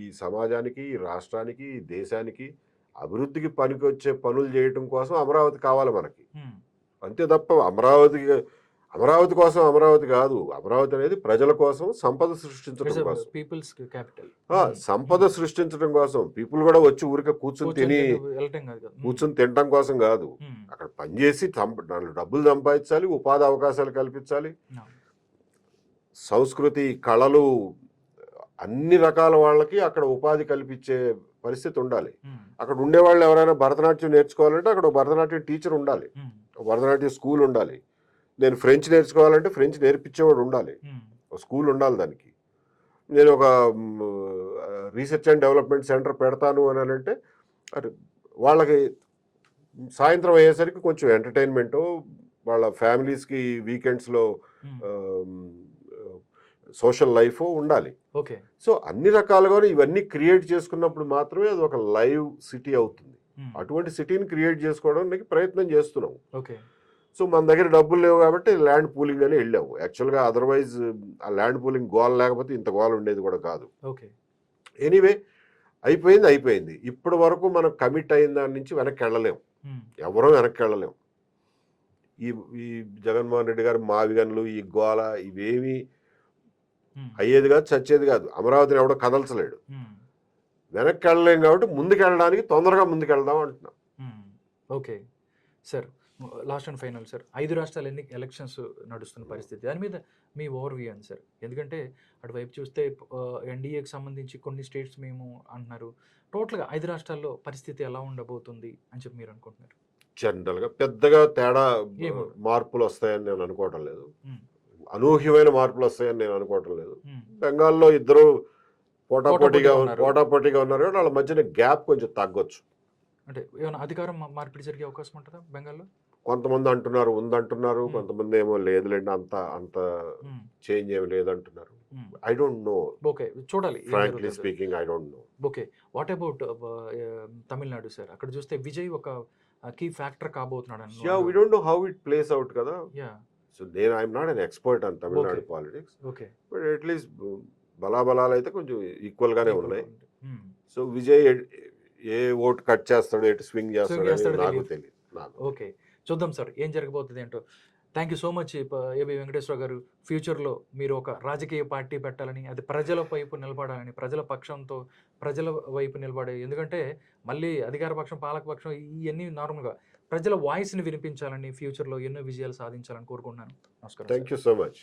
ఈ సమాజానికి, ఈ రాష్ట్రానికి, ఈ దేశానికి అభివృద్ధికి పనికొచ్చే పనులు చేయటం కోసం అమరావతి కావాలి మనకి. అంతే తప్ప అమరావతి కోసం అమరావతి కాదు. అమరావతి అనేది ప్రజల కోసం, సంపద సృష్టించడం కోసం, పీపుల్స్ క్యాపిటల్. సంపద సృష్టించడం కోసం. పీపుల్ కూడా వచ్చి ఊరికే కూర్చొని తినడం కోసం కాదు. అక్కడ పనిచేసి డబ్బులు సంపాదించాలి, ఉపాధి అవకాశాలు కల్పించాలి, సంస్కృతి, కళలు, అన్ని రకాల వాళ్ళకి అక్కడ ఉపాధి కల్పించే పరిస్థితి ఉండాలి. అక్కడ ఉండేవాళ్ళు ఎవరైనా భరతనాట్యం నేర్చుకోవాలంటే అక్కడ భరతనాట్యం టీచర్ ఉండాలి, భరతనాట్యం స్కూల్ ఉండాలి. నేను ఫ్రెంచ్ నేర్చుకోవాలంటే ఫ్రెంచ్ నేర్పించేవాడు ఉండాలి, స్కూల్ ఉండాలి దానికి. నేను ఒక రీసెర్చ్ అండ్ డెవలప్మెంట్ సెంటర్ పెడతాను అని అంటే వాళ్ళకి సాయంత్రం అయ్యేసరికి కొంచెం ఎంటర్టైన్మెంటు, వాళ్ళ ఫ్యామిలీస్కి వీకెండ్స్లో సోషల్ లైఫ్ ఉండాలి. ఓకే, సో అన్ని రకాలుగా ఇవన్నీ క్రియేట్ చేసుకున్నప్పుడు మాత్రమే అది ఒక లైవ్ సిటీ అవుతుంది. అటువంటి సిటీని క్రియేట్ చేసుకోవడానికి ప్రయత్నం చేస్తున్నాం. ఓకే, సో మన దగ్గర డబ్బులు లేవు కాబట్టి ల్యాండ్ పూలింగ్ అని వెళ్ళాము. యాక్చువల్గా అదర్వైజ్ ఆ ల్యాండ్ పూలింగ్ గోల్ లేకపోతే ఇంత గోల్ ఉండేది కూడా కాదు. ఓకే, ఎనీవే అయిపోయింది. ఇప్పటి వరకు మనం కమిట్ అయిన దాని నుంచి వెనక్కి వెళ్ళలేము, ఎవరూ వెనక్కి వెళ్ళలేము. ఈ జగన్మోహన్ రెడ్డి గారు మావి గనులు, ఈ గోల ఇవేమీ అయ్యేది కాదు, చచ్చేది కాదు. అమరావతిని ఎవడో కదల్చలేడు. వెనక్కి వెళ్ళలేం కాబట్టి ముందుకెళ్ళడానికి తొందరగా ముందుకెళ్దాం అంటున్నాం. Okay sir, last and final sir, 5 రాష్ట్రాలు ఎలక్షన్స్ నడుస్తున్న పరిస్థితి, దాని మీద మీ ఓవర్ వ్యూ అని సార్? ఎందుకంటే అటువైపు చూస్తే ఎన్డీఏకి సంబంధించి కొన్ని స్టేట్స్ మేము అంటున్నారు. టోటల్గా 5 రాష్ట్రాల్లో పరిస్థితి ఎలా ఉండబోతుంది అని చెప్పి మీరు అనుకుంటున్నారు? జనరల్గా పెద్దగా తేడా మార్పులు వస్తాయని నేను అనుకోవటం లేదు, అనూహ్యమైన మార్పులు వస్తాయని నేను అనుకోవటం లేదు. బెంగాల్లో ఇద్దరు పోటాపోటీగా ఉన్నారు, వాళ్ళ మధ్యన గ్యాప్ కొంచెం తగ్గొచ్చు. అంటే ఏమైనా అధికారం మార్పిడి జరిగే అవకాశం ఉంటుందా బెంగాల్లో? కొంతమంది అంటున్నారు ఉందంటున్నారు, కొంతమంది ఏమో లేదులేండి అంత చేంజ్ ఏమి లేదంటున్నారు. I don't know. ఓకే, చూడాలి. Frankly speaking I don't know. Okay, what about Tamil Nadu sir? అక్కడ చూస్తే విజయ్ ఒక కీ ఫ్యాక్టర్ కాబోతున్నాడు. We don't know how it plays out కదా. సో నేను I'm not an expert on Tamil Nadu politics, but at least బలాబలాలు అయితే కొంచెం ఈక్వల్ గానే ఉన్నాయి. సో విజయ్ ఏ ఓటు కట్ చేస్తాడు, ఎటు స్వింగ్ చేస్తాడు నాకు తెలియదు. ఓకే, చూద్దాం సార్ ఏం జరగబోతుంది ఏంటో. Thank you so much AB Venkateswara గారు. ఫ్యూచర్లో మీరు ఒక రాజకీయ పార్టీ పెట్టాలని, అది ప్రజల వైపు నిలబడాలని, ప్రజల పక్షంతో ప్రజల వైపు నిలబడే, ఎందుకంటే మళ్ళీ అధికార పక్షం పాలకపక్షం ఇవన్నీ నార్మల్గా ప్రజల వాయిస్ని వినిపించాలని, ఫ్యూచర్లో ఎన్నో విజయాలు సాధించాలని కోరుకుంటున్నాను. నమస్కారం. Thank you so much.